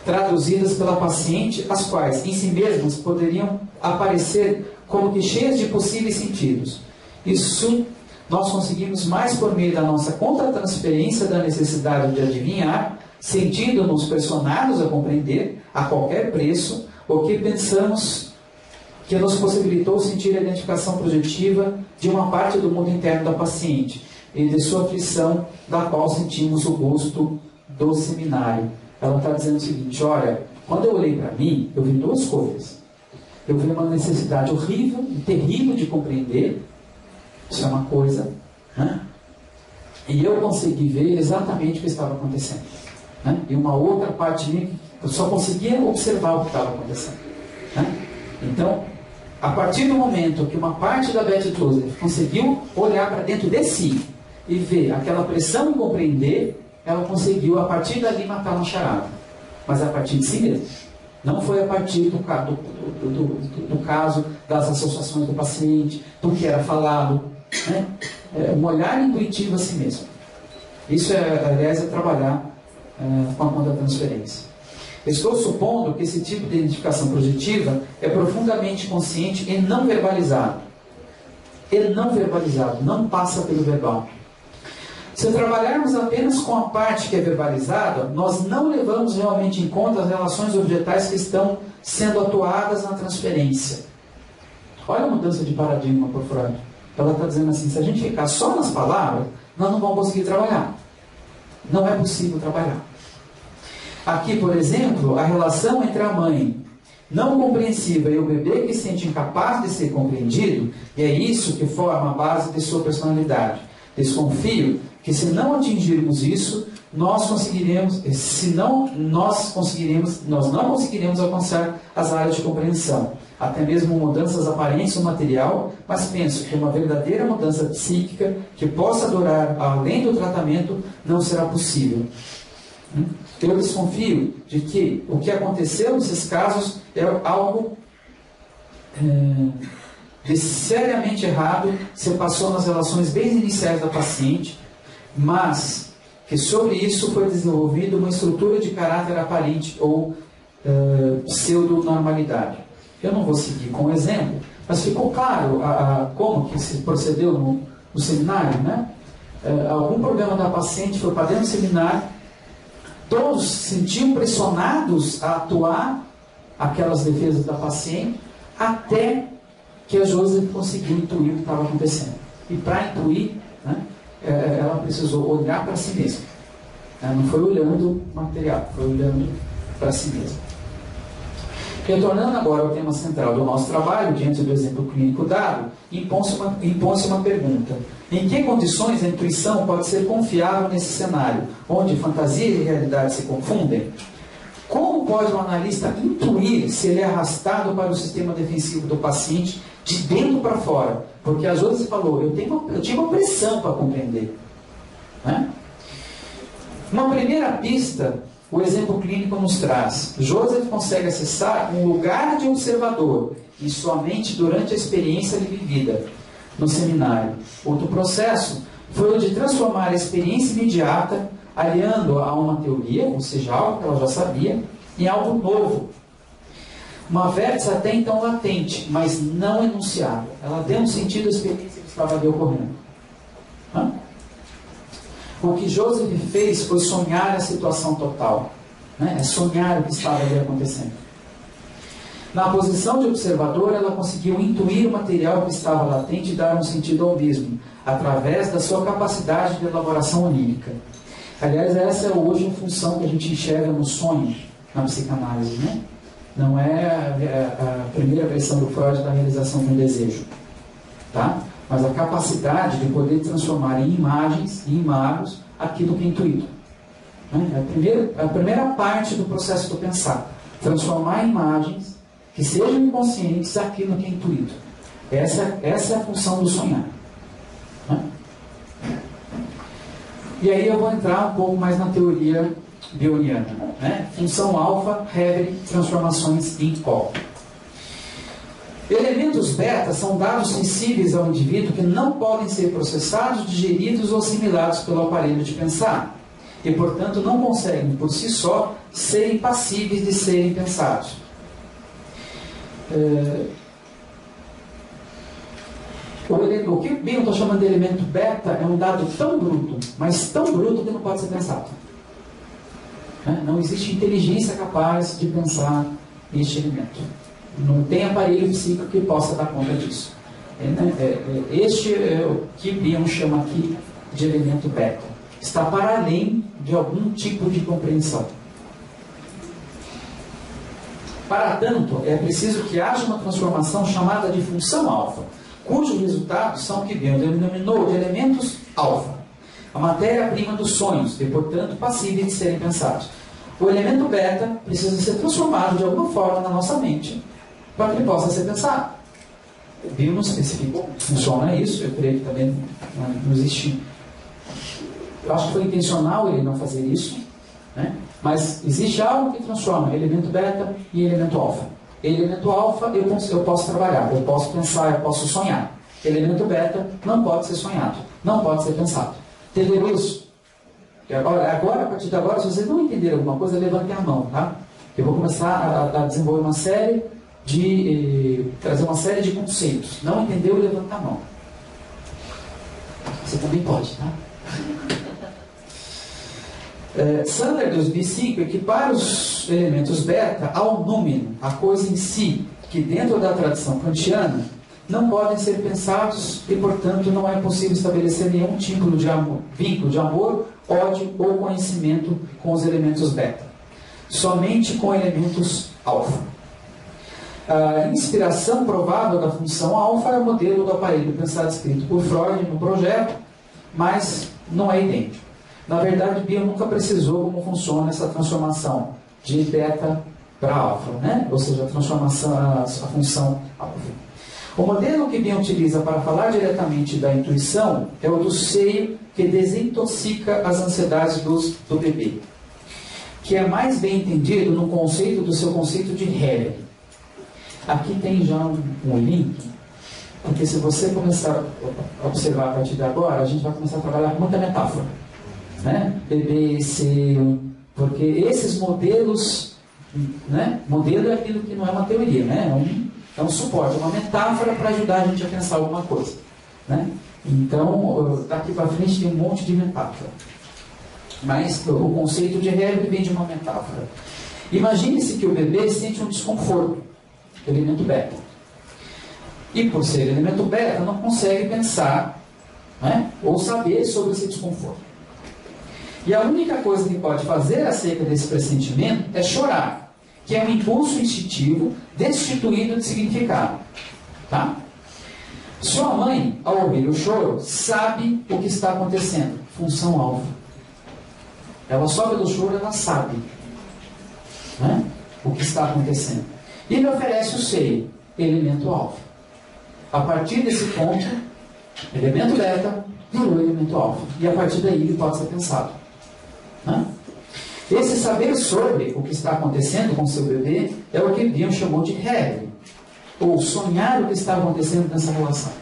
traduzidas pela paciente, as quais, em si mesmas, poderiam aparecer como que cheias de possíveis sentidos. Isso nós conseguimos mais por meio da nossa contra-transferência da necessidade de adivinhar, sentindo-nos pressionados a compreender, a qualquer preço, o que pensamos que nos possibilitou sentir a identificação projetiva de uma parte do mundo interno da paciente e de sua aflição, da qual sentimos o gosto do seminário. Ela está dizendo o seguinte: olha, quando eu olhei para mim, eu vi duas coisas. Eu vi uma necessidade horrível e terrível de compreender, isso é uma coisa, né? E eu consegui ver exatamente o que estava acontecendo. Né? E uma outra parte minha que eu só conseguia observar o que estava acontecendo. Né? Então, a partir do momento que uma parte da Beth Joseph conseguiu olhar para dentro de si e ver aquela pressão e compreender, ela conseguiu, a partir dali, matar uma charada. Mas a partir de si mesma. Não foi a partir do caso das associações do paciente, do que era falado. Né? Um olhar intuitivo a si mesmo. Isso, aliás, é trabalhar com a contra-transferência. Estou supondo que esse tipo de identificação projetiva é profundamente consciente e não verbalizado. Não passa pelo verbal. Se trabalharmos apenas com a parte que é verbalizada, nós não levamos realmente em conta as relações objetais que estão sendo atuadas na transferência. Olha a mudança de paradigma por Freud. Ela está dizendo assim, se a gente ficar só nas palavras, nós não vamos conseguir trabalhar. Não é possível trabalhar. Aqui, por exemplo, a relação entre a mãe não compreensiva e o bebê que se sente incapaz de ser compreendido, e é isso que forma a base de sua personalidade. Desconfio que se não atingirmos isso, nós não conseguiremos alcançar as áreas de compreensão, até mesmo mudanças aparentes no material, mas penso que uma verdadeira mudança psíquica que possa durar além do tratamento não será possível. Eu desconfio de que o que aconteceu nesses casos é algo de seriamente errado, se passou nas relações bem iniciais da paciente, mas que sobre isso foi desenvolvida uma estrutura de caráter aparente ou pseudo-normalidade. Eu não vou seguir com o exemplo, mas ficou claro como que se procedeu no seminário, né? Algum problema da paciente foi para dentro do seminário, todos se sentiam pressionados a atuar aquelas defesas da paciente, até que a Joseph conseguiu intuir o que estava acontecendo. E para intuir, né, ela precisou olhar para si mesma. Não foi olhando o material, foi olhando para si mesma. Retornando agora ao tema central do nosso trabalho, diante do exemplo clínico dado, impõe-se uma pergunta. Em que condições a intuição pode ser confiável nesse cenário, onde fantasia e realidade se confundem? Como pode o analista intuir se ele é arrastado para o sistema defensivo do paciente de dentro para fora? Porque a Joseph falou, eu tive uma pressão para compreender. Né? Uma primeira pista, o exemplo clínico nos traz. Joseph consegue acessar um lugar de observador e sua mente durante a experiência vivida no seminário. Outro processo foi o de transformar a experiência imediata, aliando-a a uma teoria, ou seja, algo que ela já sabia, em algo novo. Uma vértice até então latente, mas não enunciada. Ela deu um sentido à experiência que estava ali ocorrendo. O que Joseph fez foi sonhar a situação total. Né? É sonhar o que estava ali acontecendo. Na posição de observador, ela conseguiu intuir o material que estava latente e dar um sentido ao mesmo, através da sua capacidade de elaboração onírica. Aliás, essa é hoje a função que a gente enxerga no sonho, na psicanálise. Né? Não é a primeira versão do Freud da realização de um desejo. Tá? Mas a capacidade de poder transformar em imagens, em imagens, aquilo que é intuído. É a primeira parte do processo do pensar. Transformar em imagens que sejam inconscientes aquilo que é intuído. Essa é a função do sonhar. E aí eu vou entrar um pouco mais na teoria bioniana. Função alfa, Hevery, transformações em call. Elementos beta são dados sensíveis ao indivíduo que não podem ser processados, digeridos ou assimilados pelo aparelho de pensar. E, portanto, não conseguem, por si só, serem passíveis de serem pensados. O que Bion está chamando de elemento beta é um dado tão bruto, mas tão bruto que não pode ser pensado. Não existe inteligência capaz de pensar este elemento. Não tem aparelho psíquico que possa dar conta disso. Este é o que Bion chama aqui de elemento beta. Está para além de algum tipo de compreensão. Para tanto, é preciso que haja uma transformação chamada de função alfa, cujos resultados são o que Bion denominou de elementos alfa, a matéria-prima dos sonhos, e, portanto, passíveis de serem pensados. O elemento beta precisa ser transformado de alguma forma na nossa mente, para que ele possa ser pensado. O Bion não especificou como funciona isso, eu creio que também não existe. Eu acho que foi intencional ele não fazer isso, né? Mas existe algo que transforma elemento beta e elemento alfa. Elemento alfa eu posso trabalhar, eu posso pensar, eu posso sonhar. Elemento beta não pode ser sonhado, não pode ser pensado. Entenderam isso? Agora, a partir de agora, se vocês não entenderem alguma coisa, levantem a mão, tá? Eu vou começar a desenvolver uma série trazer uma série de conceitos. Não entendeu, levanta a mão. Você também pode, tá? Sander 2005 equipara os elementos beta ao númeno, a coisa em si, que dentro da tradição kantiana não podem ser pensados e, portanto, não é possível estabelecer nenhum tipo de vínculo de amor, ódio ou conhecimento com os elementos beta. Somente com elementos alfa. A inspiração provável da função alfa é o modelo do aparelho pensado escrito por Freud no projeto, mas não é idêntico. Na verdade, Bion nunca precisou como funciona essa transformação de beta para alfa, né? Ou seja, a transformação, a função alfa. O modelo que Bion utiliza para falar diretamente da intuição é o do seio que desintoxica as ansiedades do bebê, que é mais bem entendido no conceito do seu conceito de Hegel. Aqui tem já um link, porque se você começar a observar a partir de agora, a gente vai começar a trabalhar com muita metáfora, né? Bebê, seio, porque esses modelos, né? Modelo é aquilo que não é uma teoria, né? É um suporte, uma metáfora para ajudar a gente a pensar alguma coisa, né? Então, daqui para frente tem um monte de metáfora. Mas o conceito de Hegel vem de uma metáfora. Imagine-se que o bebê sente um desconforto, elemento beta. E por ser elemento beta, não consegue pensar, né, ou saber sobre esse desconforto. E a única coisa que pode fazer acerca desse pressentimento é chorar, que é um impulso instintivo destituído de significado. Tá? Sua mãe, ao ouvir o choro, sabe o que está acontecendo. Função alfa. Ela só pelo choro, ela sabe, né, o que está acontecendo. E lhe oferece o seio, elemento alfa. A partir desse ponto, elemento beta virou elemento alfa. E a partir daí ele pode ser pensado. Né? Esse saber sobre o que está acontecendo com seu bebê é o que Bion chamou de Hegel, ou sonhar o que está acontecendo nessa relação.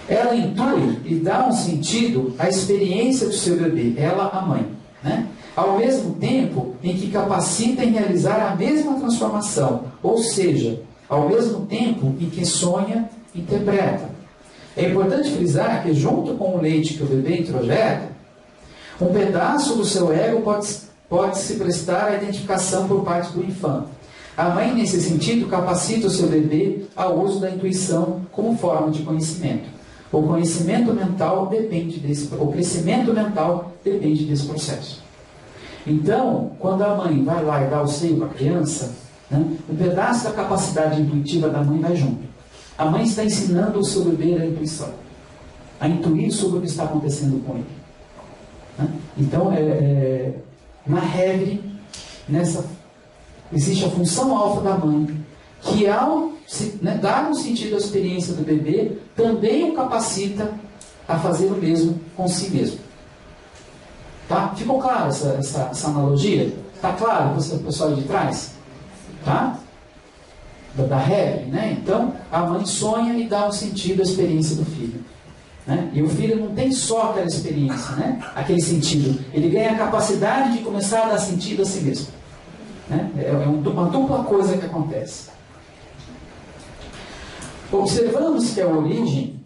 Ela intui e dá um sentido à experiência do seu bebê, ela, a mãe, né? Ao mesmo tempo em que capacita em realizar a mesma transformação, ou seja, ao mesmo tempo em que sonha, interpreta. É importante frisar que, junto com o leite que o bebê introjeta, um pedaço do seu ego pode se prestar à identificação por parte do infante. A mãe, nesse sentido, capacita o seu bebê ao uso da intuição como forma de conhecimento. O crescimento mental depende desse processo. Então, quando a mãe vai lá e dá o seio para a criança, né, um pedaço da capacidade intuitiva da mãe vai junto. A mãe está ensinando o seu bebê a intuição, a intuir sobre o que está acontecendo com ele. Né? Então, na regra, existe a função alfa da mãe, que ao dar um sentido à experiência do bebê, também o capacita a fazer o mesmo com si mesmo. Tá? Ficou claro essa analogia? Está claro para o pessoal de trás? Tá? Da regra, né? Então, a mãe sonha e dá um sentido à experiência do filho. Né? E o filho não tem só aquela experiência, né? Aquele sentido. Ele ganha a capacidade de começar a dar sentido a si mesmo. Né? É uma dupla coisa que acontece. Observamos que a origem,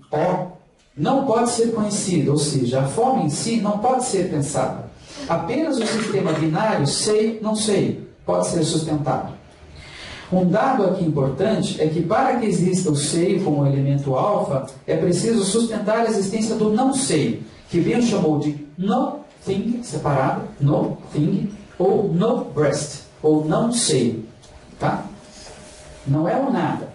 não pode ser conhecida, ou seja, a forma em si não pode ser pensada. Apenas o sistema binário sei, não sei, pode ser sustentado. Um dado aqui importante é que para que exista o seio como elemento alfa, é preciso sustentar a existência do não sei, que Bion chamou de nothing, separado, nothing, ou no breast, ou não sei. Tá? Não é o nada,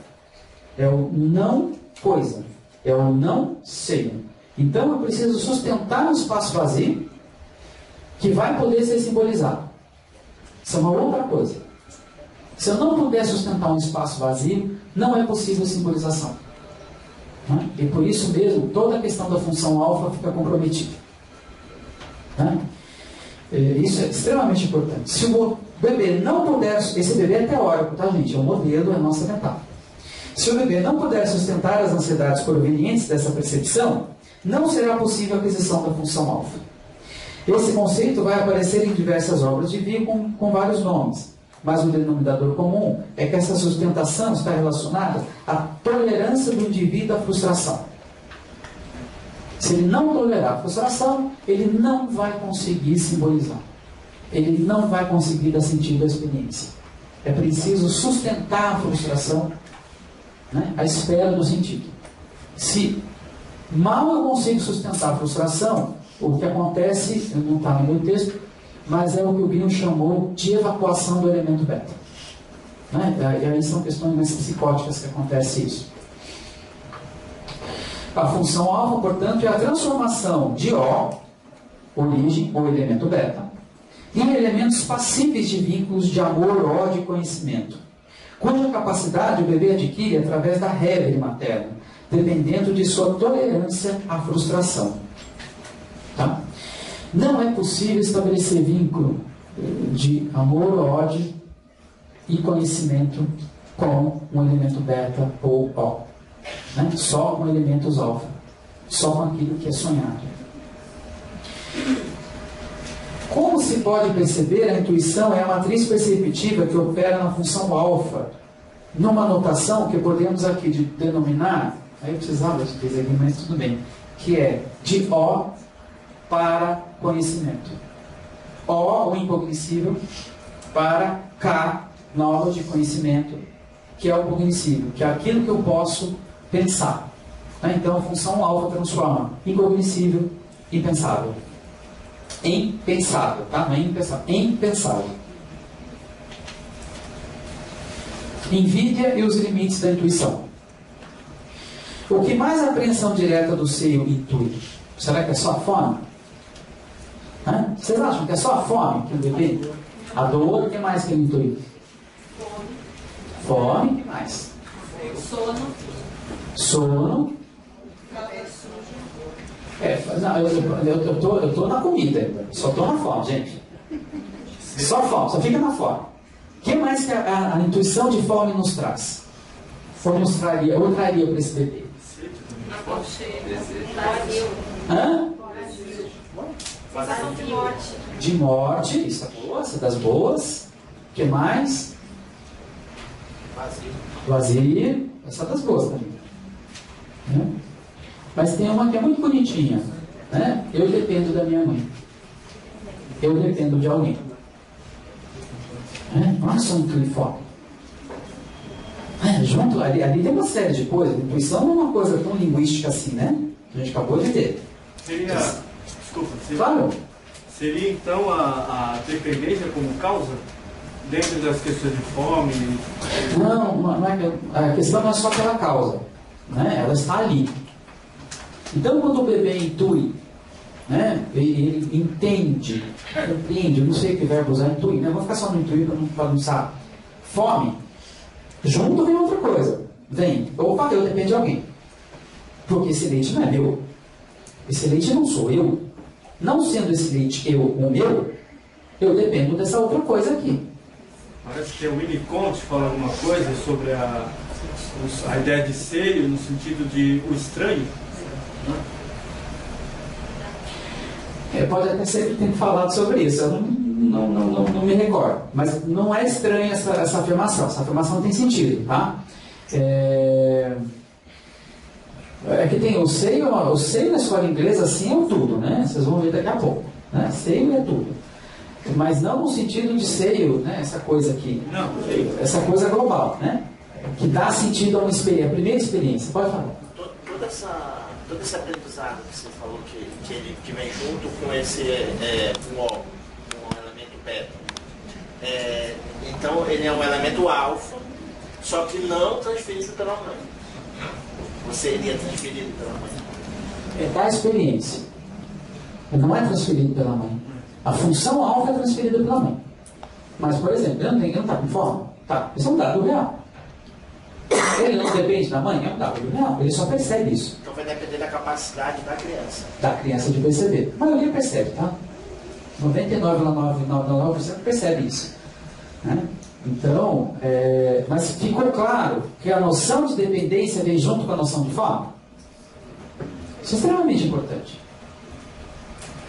é o não coisa. É o não sei. Então eu preciso sustentar um espaço vazio que vai poder ser simbolizado. Isso é uma outra coisa. Se eu não puder sustentar um espaço vazio, não é possível simbolização. Né? E por isso mesmo, toda a questão da função alfa fica comprometida. Né? Isso é extremamente importante. Se o bebê não puder... Esse bebê é teórico, tá, gente? É um modelo, é a nossa metáfora. Se o bebê não puder sustentar as ansiedades provenientes dessa percepção, não será possível a aquisição da função alfa. Esse conceito vai aparecer em diversas obras de Bion com vários nomes, mas o denominador comum é que essa sustentação está relacionada à tolerância do indivíduo à frustração. Se ele não tolerar a frustração, ele não vai conseguir simbolizar. Ele não vai conseguir dar sentido à experiência. É preciso sustentar a frustração né? A espera do sentido. Se mal eu consigo sustentar a frustração, o que acontece, não está no meu texto, mas é o que o Bion chamou de evacuação do elemento beta. Né? E aí são questões mais psicóticas que acontece isso. A função alfa, portanto, é a transformação de O, origem, ou elemento beta, em elementos passíveis de vínculos de amor, ódio e conhecimento, cuja capacidade o bebê adquire através da rebre materna, dependendo de sua tolerância à frustração. Tá? Não é possível estabelecer vínculo de amor, ódio e conhecimento com um elemento beta ou O. Né? Só com elementos alfa. Só com aquilo que é sonhado. Como se pode perceber, a intuição é a matriz perceptiva que opera na função alfa, numa notação que podemos aqui denominar, aí eu precisava dizer aqui, mas tudo bem, que é de O para conhecimento. O, o incognoscível, para K, nova de conhecimento, que é o cognoscível, que é aquilo que eu posso pensar. Tá? Então a função alfa transforma incognoscível em pensável. Em pensável, tá? Não é impensável, em pensável. Invídia e os limites da intuição. O que mais a apreensão direta do seio intui? Será que é só a fome? Hã? Vocês acham que é só a fome que o bebê? A dor, o que mais que ele intui? Fome, o que mais? Sono. Sono. Não, eu tô na comida, só tô na fome, gente. Só fome, só fica na fome. O que mais que a intuição de fome nos traz? Ou nos traria, ou traria para esse bebê? Hã? Sensação de morte. De morte, isso é boa, essa é das boas. O que mais? Vazio, essa é das boas também. Né? Mas tem uma que é muito bonitinha. Né? Eu dependo da minha mãe. Eu dependo de alguém. Não é só intuir fome. Junto, ali tem uma série de coisas. Intuição não é uma coisa tão linguística assim, né? Que a gente acabou de ter. Claro. Seria então a dependência como causa? Dentro das questões de fome? Não é, a questão não é só pela causa. Né? Ela está ali. Então, quando o bebê intui, né, ele entende, eu não sei que verbo usar, intui, né? Vou ficar só no intuir para não bagunçar. Fome, junto vem outra coisa. Vem, opa, eu dependo de alguém. Porque esse leite não é meu. Esse leite não sou eu. Não sendo esse leite o meu, eu dependo dessa outra coisa aqui. Parece que o Winnicott fala alguma coisa sobre a ideia de seio no sentido de o estranho. Pode até ser que tenha falado sobre isso, eu não me recordo. Mas não é estranha essa afirmação. Essa afirmação tem sentido, tá? É que tem o seio na escola inglesa, assim, é o tudo, né? Vocês vão ver daqui a pouco. Né? Seio é tudo. Mas não no sentido de seio, né? Essa coisa aqui. Não. Essa coisa global, né? Que dá sentido a uma experiência, a primeira experiência. Pode falar. Todo esse aprendizado que você falou que vem junto com esse um elemento beta. Então ele é um elemento alfa, só que não transferido pela mãe. Você iria transferido pela mãe? Da experiência. Não é transferido pela mãe. A função alfa é transferida pela mãe. Mas, por exemplo, ele não está com fome? Tá. Isso é um dado real. Ele não depende da mãe? É um dado real. Ele só percebe isso. Então vai depender da capacidade da criança. Da criança de perceber. A maioria percebe, tá? 99,999% percebe isso. Né? Então, mas ficou claro que a noção de dependência vem junto com a noção de fome? Isso é extremamente importante.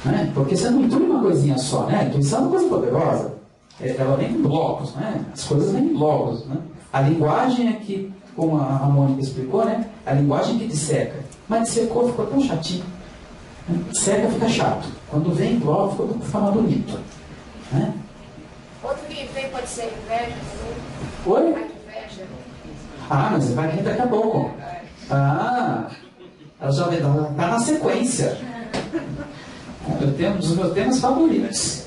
Né? Porque você não intui uma coisinha só, né? A intuição é uma coisa poderosa. Ela vem em blocos, né? As coisas vêm em blocos, né? A linguagem é que, como a Mônica explicou, né? A linguagem que disseca. Mas dissecou, ficou tão chatinho. Né? Disseca fica chato. Quando vem em bloco, fica mais bonito. Né? Outro que vem pode ser inveja também. Oi? A inveja. Ah, mas vai vir daqui a pouco. Ah, ela já está na sequência. Eu tenho um dos meus temas favoritos.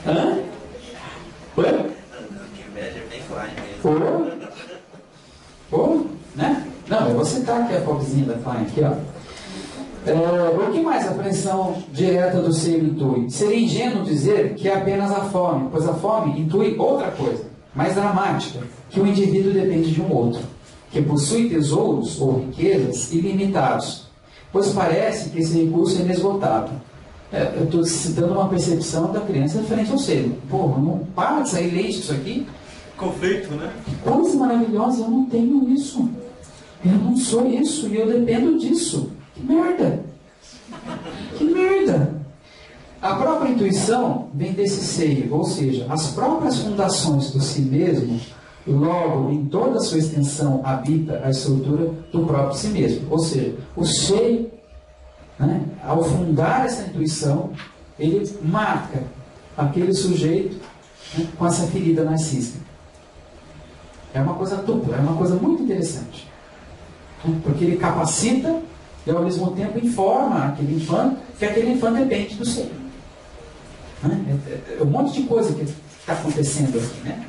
Hã? Oi? Né? Não, eu vou citar aqui a pobrezinha da Klein aqui, ó. O que mais a apreensão direta do seio intui? Seria ingênuo dizer que é apenas a fome, pois a fome intui outra coisa, mais dramática, que o indivíduo depende de um outro, que possui tesouros ou riquezas ilimitados, pois parece que esse recurso é inesgotável. Eu estou citando uma percepção da criança frente ao seio. Porra, não para de sair leite isso aqui. Conflito, né? Que coisa maravilhosa, eu não tenho isso. Eu não sou isso e eu dependo disso. Que merda! Que merda! A própria intuição vem desse seio, ou seja, as próprias fundações do si mesmo, logo, em toda a sua extensão, habita a estrutura do próprio si mesmo. Ou seja, o seio, né, ao fundar essa intuição, ele marca aquele sujeito, né, com essa ferida narcísica. É uma coisa dupla, é uma coisa muito interessante. Porque ele capacita e ao mesmo tempo informa aquele infante que aquele infante depende do seio. É um monte de coisa que está acontecendo aqui, né?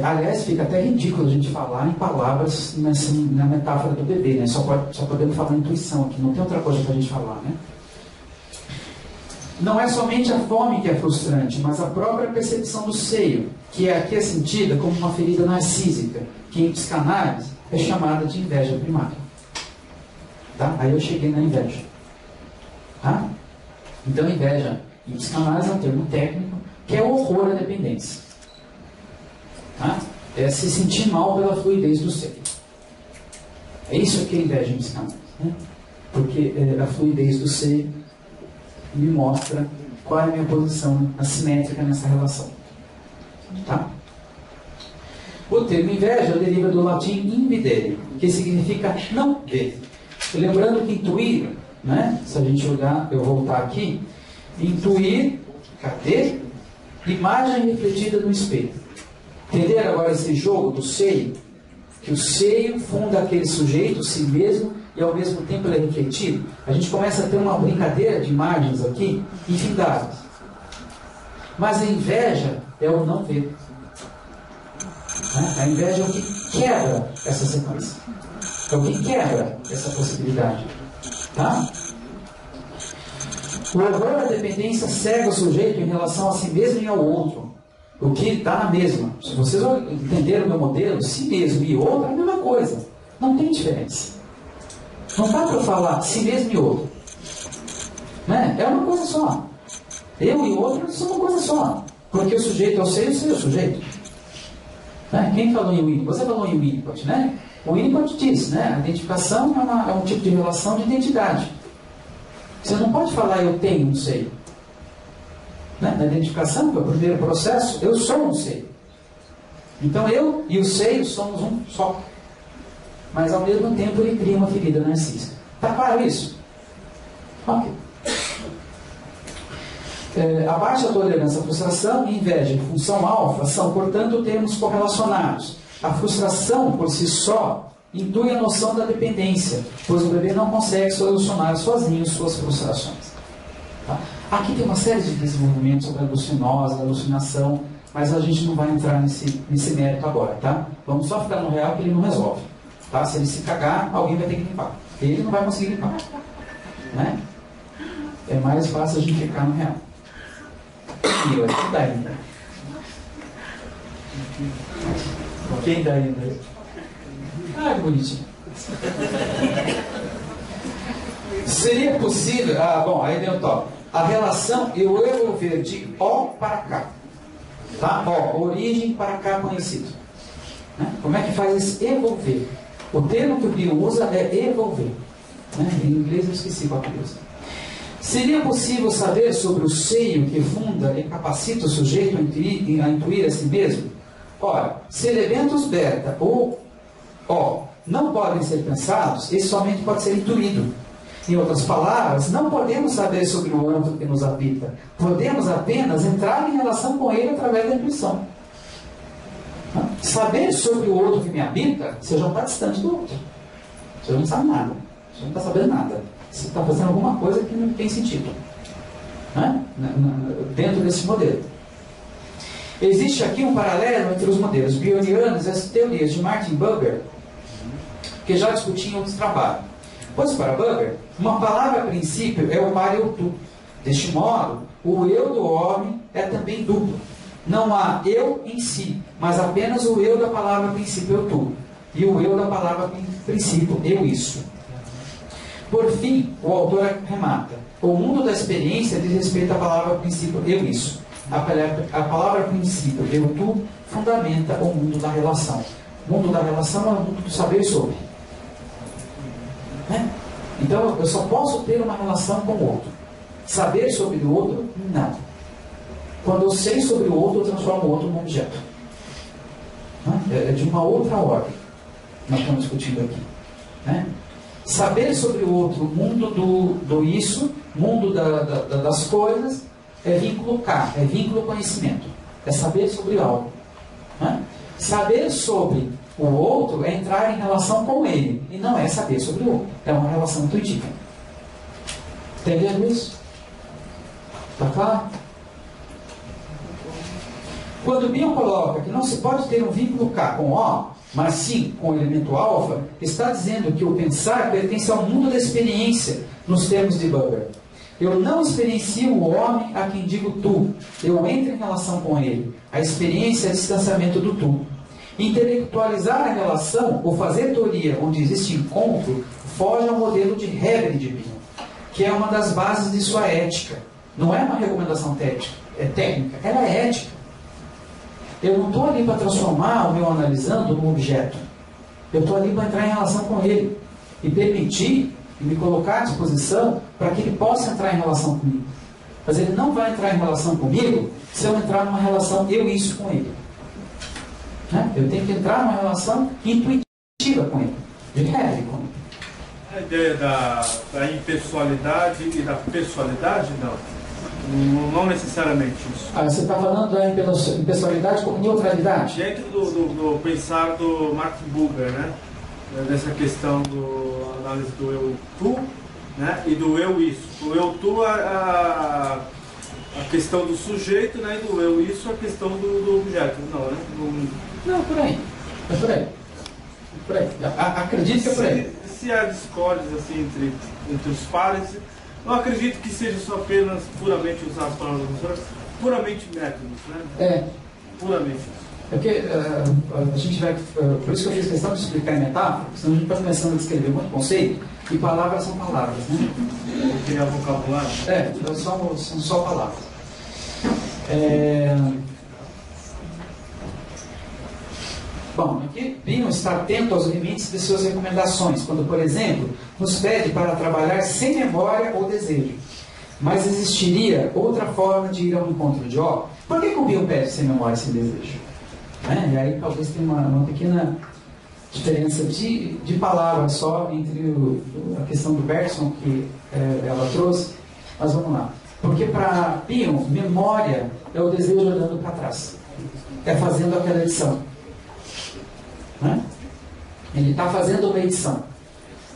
Aliás, fica até ridículo a gente falar em palavras na metáfora do bebê, né? Só podemos falar intuição aqui, não tem outra coisa para a gente falar, né? Não é somente a fome que é frustrante, mas a própria percepção do seio, que aqui é sentida como uma ferida narcísica, que em psicanálise é chamada de inveja primária. Tá? Aí eu cheguei na inveja. Tá? Então, inveja em psicanálise é um termo técnico, que é o horror à dependência. Tá? É se sentir mal pela fluidez do seio. É isso que é inveja em psicanálise. Né? Porque a fluidez do seio me mostra qual é a minha posição assimétrica nessa relação. Tá? O termo inveja deriva do latim invidere, que significa não ver. Lembrando que intuir, né? Se a gente olhar, eu voltar aqui, intuir, cadê? Imagem refletida no espelho. Entenderam agora esse jogo do seio? Que o seio funda aquele sujeito, si mesmo, e ao mesmo tempo ele é refletido. A gente começa a ter uma brincadeira de imagens aqui, infindáveis. Mas a inveja é o não ver. A inveja é o que quebra essa sequência. É o que quebra essa possibilidade. Tá? O horror à dependência cega o sujeito em relação a si mesmo e ao outro. O que está na mesma. Se vocês entenderam o meu modelo, si mesmo e outro é a mesma coisa. Não tem diferença. Não dá para falar si mesmo e outro. Né? É uma coisa só. Eu e o outro são uma coisa só. Porque o sujeito é o seio, é o sujeito. Né? Quem falou em Winnicott? Você falou em Winnicott, né? O Winnicott diz, né? A identificação é um tipo de relação de identidade. Você não pode falar eu tenho um seio. Né? Na identificação, que é o primeiro processo, eu sou um seio. Então eu e o seio somos um só. Mas ao mesmo tempo ele cria uma ferida narcísica. Está claro isso? Ok. A baixa tolerância à frustração e inveja de função alfa são, portanto, termos correlacionados. A frustração, por si só, intui a noção da dependência, pois o bebê não consegue solucionar sozinho suas frustrações. Tá? Aqui tem uma série de desenvolvimentos sobre a alucinose, a alucinação, mas a gente não vai entrar nesse mérito agora, tá? Vamos só ficar no real que ele não resolve. Tá? Se ele se cagar, alguém vai ter que limpar. Ele não vai conseguir limpar. Né? É mais fácil a gente ficar no real. E eu acho que dá ainda. Quem dá ainda? Ah, que bonitinho. Seria possível... bom, aí vem o top. A relação, eu evolver de O para cá. Tá? O, origem para cá conhecido. Né? Como é que faz esse evolver? O termo que o Bill usa é evolver. Né? Em inglês eu esqueci qual que ele usa. Seria possível saber sobre o seio que funda e capacita o sujeito a intuir a si mesmo? Ora, se elementos beta ou O não podem ser pensados, esse somente pode ser intuído. Em outras palavras, não podemos saber sobre o outro que nos habita. Podemos apenas entrar em relação com ele através da intuição. Saber sobre o outro que me habita, você já está distante do outro. Você não sabe nada. Você não está sabendo nada. Você está fazendo alguma coisa que não tem sentido. Né? Dentro desse modelo. Existe aqui um paralelo entre os modelos bionianos e as teorias de Martin Buber, que já discutiam outros trabalhos. Pois para Buber, uma palavra a princípio é o par e o tu. Deste modo, o eu do homem é também duplo. Não há eu em si, mas apenas o eu da palavra princípio eu tu. E o eu da palavra princípio eu isso. Por fim, o autor remata. O mundo da experiência diz respeito à palavra princípio eu isso. A palavra princípio eu tu fundamenta o mundo da relação. O mundo da relação é o mundo do saber sobre. Né? Então eu só posso ter uma relação com o outro. Saber sobre o outro, não. Quando eu sei sobre o outro, eu transformo o outro num objeto. É de uma outra ordem. Nós estamos discutindo aqui. Né? Saber sobre o outro, o mundo do isso, mundo das coisas, é vínculo K, é vínculo conhecimento. É saber sobre algo. Né? Saber sobre o outro é entrar em relação com ele. E não é saber sobre o outro. É uma relação intuitiva. Entendendo isso? Está claro? Quando Bion coloca que não se pode ter um vínculo K com O, mas sim com o elemento alfa, está dizendo que o pensar pertence ao mundo da experiência, nos termos de Buber. Eu não experiencio o homem a quem digo tu, eu entro em relação com ele. A experiência é distanciamento do tu. Intelectualizar a relação, ou fazer teoria onde existe encontro, foge ao modelo de Heber de Bion, que é uma das bases de sua ética. Não é uma recomendação técnica, ela é ética. Eu não estou ali para transformar o meu analisando num objeto. Eu estou ali para entrar em relação com ele. E permitir, e me colocar à disposição para que ele possa entrar em relação comigo. Mas ele não vai entrar em relação comigo se eu entrar numa relação eu isso com ele. Né? Eu tenho que entrar numa relação intuitiva com ele. De leve com ele. A ideia da impessoalidade e da pessoalidade, não. Não necessariamente isso. Você está falando da impessoalidade como neutralidade? Dentro do pensar do Martin Buber, né? Dessa questão do análise do eu-tu, né? E do eu-isso. O eu-tu, a questão do sujeito, né? E do eu-isso, a questão do objeto. Não, né? Não, por aí. É por aí. Por aí. Acredito que é por aí. Se há discórdias assim, entre os pares, não acredito que seja só apenas puramente usar as palavras puramente métodos, né? É. Puramente. É porque a gente vai. Por isso que eu fiz questão de explicar em metáfora, senão a gente vai começando a descrever muito conceito, e palavras são palavras, né? Criar vocabulário? São só palavras. Bom, aqui Bion está atento aos limites de suas recomendações, quando, por exemplo, nos pede para trabalhar sem memória ou desejo. Mas existiria outra forma de ir ao encontro de O? Por que o Bion pede sem memória e sem desejo? E aí talvez tenha uma pequena diferença de palavras só entre a questão do Bergson que ela trouxe, mas vamos lá. Porque para Bion, memória é o desejo olhando para trás, é fazendo aquela edição. Ele está fazendo uma edição.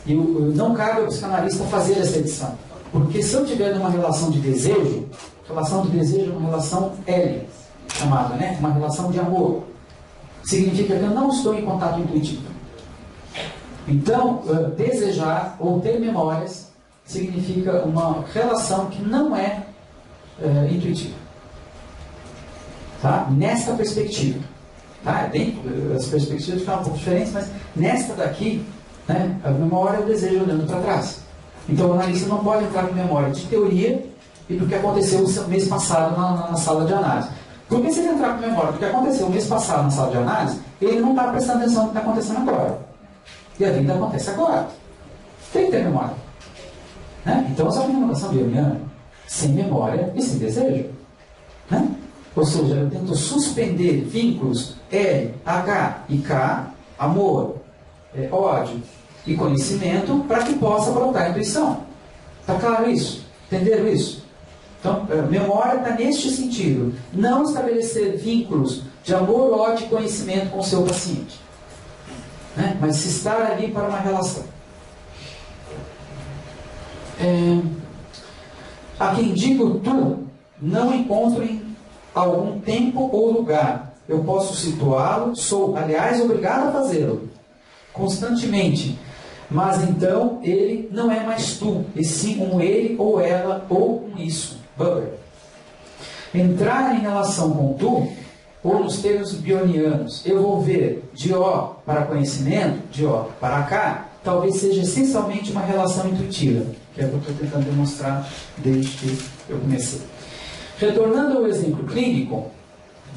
E não cabe ao psicanalista fazer essa edição. Porque se eu tiver numa relação de desejo, relação de desejo é uma relação L, chamada, né? Uma relação de amor. Significa que eu não estou em contato intuitivo. Então, desejar ou ter memórias significa uma relação que não é intuitiva. Tá? Nesta perspectiva. Tá? As perspectivas ficam um pouco diferentes, mas nesta daqui, né, a memória é o desejo olhando para trás. Então o analista não pode entrar em memória de teoria e do que aconteceu no mês passado na sala de análise. Porque se ele entrar com memória do que aconteceu no mês passado na sala de análise, ele não está prestando atenção no que está acontecendo agora. E a vida acontece agora. Tem que ter memória. Né? Então essa é uma recomendação bioniana, sem memória e sem desejo. Né? Ou seja, eu tento suspender vínculos L, H e K, amor, ódio e conhecimento, para que possa brotar a intuição. Está claro isso? Entenderam isso? Então, memória está neste sentido. Não estabelecer vínculos de amor, ódio e conhecimento com o seu paciente. Né? Mas se estar ali para uma relação. A quem digo tu, não encontro em algum tempo ou lugar. Eu posso situá-lo, sou, aliás, obrigado a fazê-lo. Constantemente. Mas então ele não é mais tu, e sim um ele ou ela ou um isso. Buber. Entrar em relação com tu, ou nos termos bionianos, evolver de ó para conhecimento, de ó para cá, talvez seja essencialmente uma relação intuitiva, que é o que eu estou tentando demonstrar desde que eu comecei. Retornando ao exemplo clínico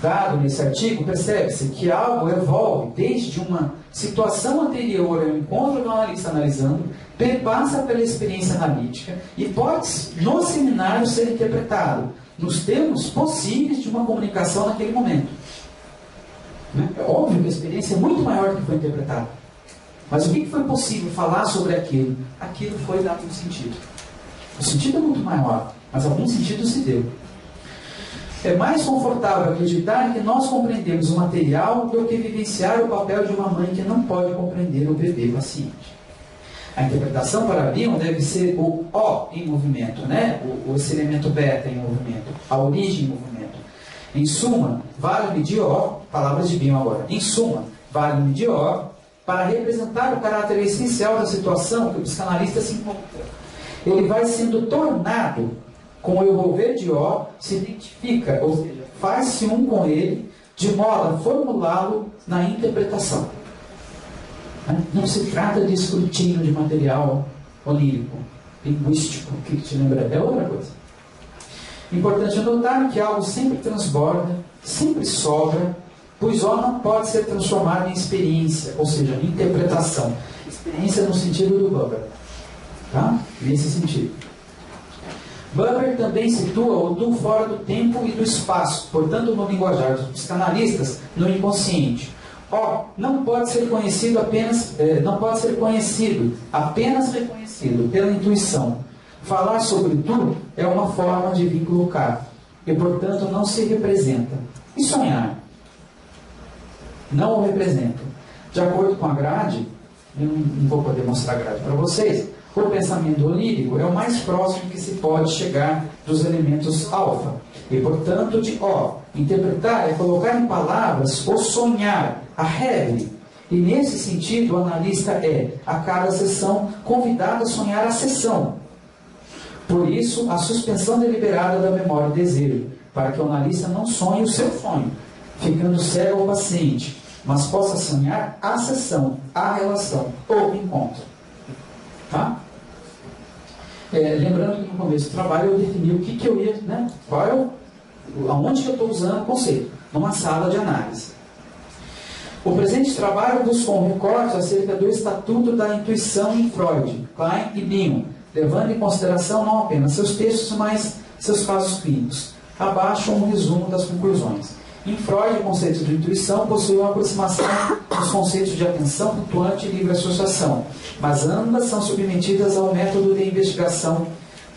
dado nesse artigo, percebe-se que algo evolve desde uma situação anterior ao encontro do analista analisando, perpassa pela experiência analítica e pode, no seminário, ser interpretado nos termos possíveis de uma comunicação naquele momento. É óbvio que a experiência é muito maior do que foi interpretada. Mas o que foi possível falar sobre aquilo? Aquilo foi dado um sentido. O sentido é muito maior, mas algum sentido se deu. É mais confortável acreditar que nós compreendemos o material do que vivenciar o papel de uma mãe que não pode compreender o bebê paciente. A interpretação para Bion deve ser o O em movimento, né? Esse elemento beta em movimento, a origem em movimento. Em suma, vale-me de O, palavras de Bion agora, em suma, vale-me de O para representar o caráter essencial da situação que o psicanalista se encontra. Ele vai sendo tornado com o envolver de O, se identifica, ou seja, faz-se um com ele, de modo a formulá-lo na interpretação. Não se trata de escrutínio de material onírico, linguístico, que te lembra, é outra coisa. Importante notar que algo sempre transborda, sempre sobra, pois O não pode ser transformado em experiência, ou seja, em interpretação. Experiência no sentido do Buber. Tá? Nesse sentido. Buber também situa o tu fora do tempo e do espaço, portanto, no linguajar dos psicanalistas, no inconsciente. O não pode ser conhecido apenas, apenas reconhecido pela intuição. Falar sobre tu é uma forma de vínculo cá, e portanto não se representa. E sonhar? Não o representa. De acordo com a grade, eu não vou poder mostrar a grade para vocês, o pensamento onírico é o mais próximo que se pode chegar dos elementos alfa. E, portanto, de O. Interpretar é colocar em palavras o sonhar, a reverie. E, nesse sentido, o analista é, a cada sessão, convidado a sonhar a sessão. Por isso, a suspensão deliberada da memória e desejo, para que o analista não sonhe o seu sonho, ficando cego ao paciente, mas possa sonhar a sessão, a relação, ou encontro. Tá? Lembrando que no começo do trabalho eu defini o que eu ia, né? Aonde que eu estou usando o conceito? Numa sala de análise. O presente trabalho buscou um recorte acerca do estatuto da intuição em Freud, Klein e Bion, levando em consideração não apenas seus textos, mas seus casos clínicos. Abaixo um resumo das conclusões. Em Freud, o conceito de intuição possui uma aproximação dos conceitos de atenção flutuante e livre associação, mas ambas são submetidas ao método de investigação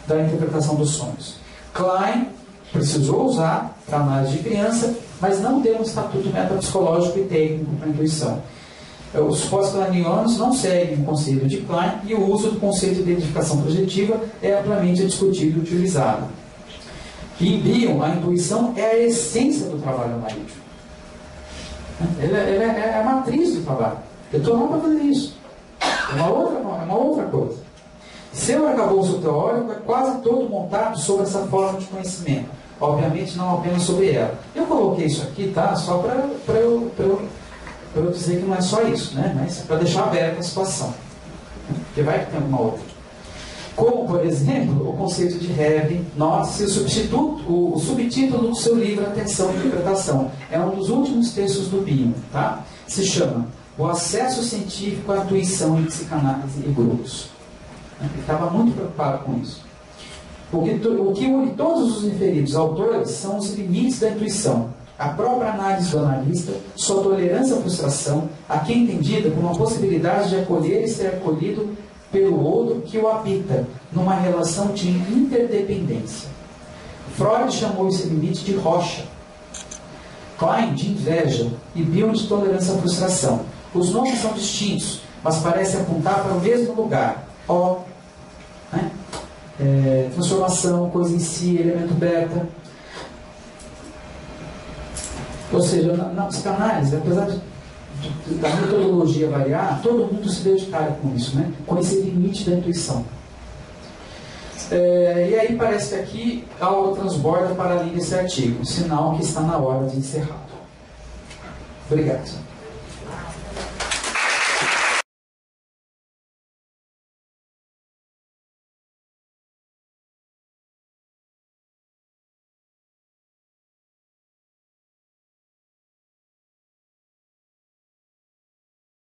da interpretação dos sonhos. Klein precisou usar para análise de criança, mas não deu um estatuto metapsicológico e técnico para a intuição. Os pós-kleinianos não seguem o conceito de Klein e o uso do conceito de identificação projetiva é amplamente discutido e utilizado. Em Bion, a intuição é a essência do trabalho analítico. Ela é a matriz do trabalho. Eu estou lá para fazer isso. É uma outra coisa. Seu arcabouço teórico é quase todo montado sobre essa forma de conhecimento. Obviamente, não apenas sobre ela. Eu coloquei isso aqui, tá? Só para eu dizer que não é só isso, né? Mas para deixar aberta a situação. Porque vai que tem alguma outra. Como, por exemplo, o conceito de Hebe, note-se o subtítulo do seu livro Atenção e Interpretação. É um dos últimos textos do Bion, tá? Se chama O Acesso Científico à Intuição em Psicanálise e Grupos. Ele estava muito preocupado com isso. O que une todos os referidos autores são os limites da intuição, a própria análise do analista, sua tolerância à frustração, aqui entendida como uma possibilidade de acolher e ser acolhido pelo outro que o habita, numa relação de interdependência. Freud chamou esse limite de rocha, Klein de inveja e Bill de tolerância à frustração. Os nomes são distintos, mas parecem apontar para o mesmo lugar. O, né? Transformação, coisa em si, elemento beta. Ou seja, na psicanálise, apesar da metodologia variar, todo mundo se deu de cara com isso, né? Com esse limite da intuição. E aí parece que aqui a aula transborda para além desse artigo, sinal que está na hora de encerrar. Obrigado.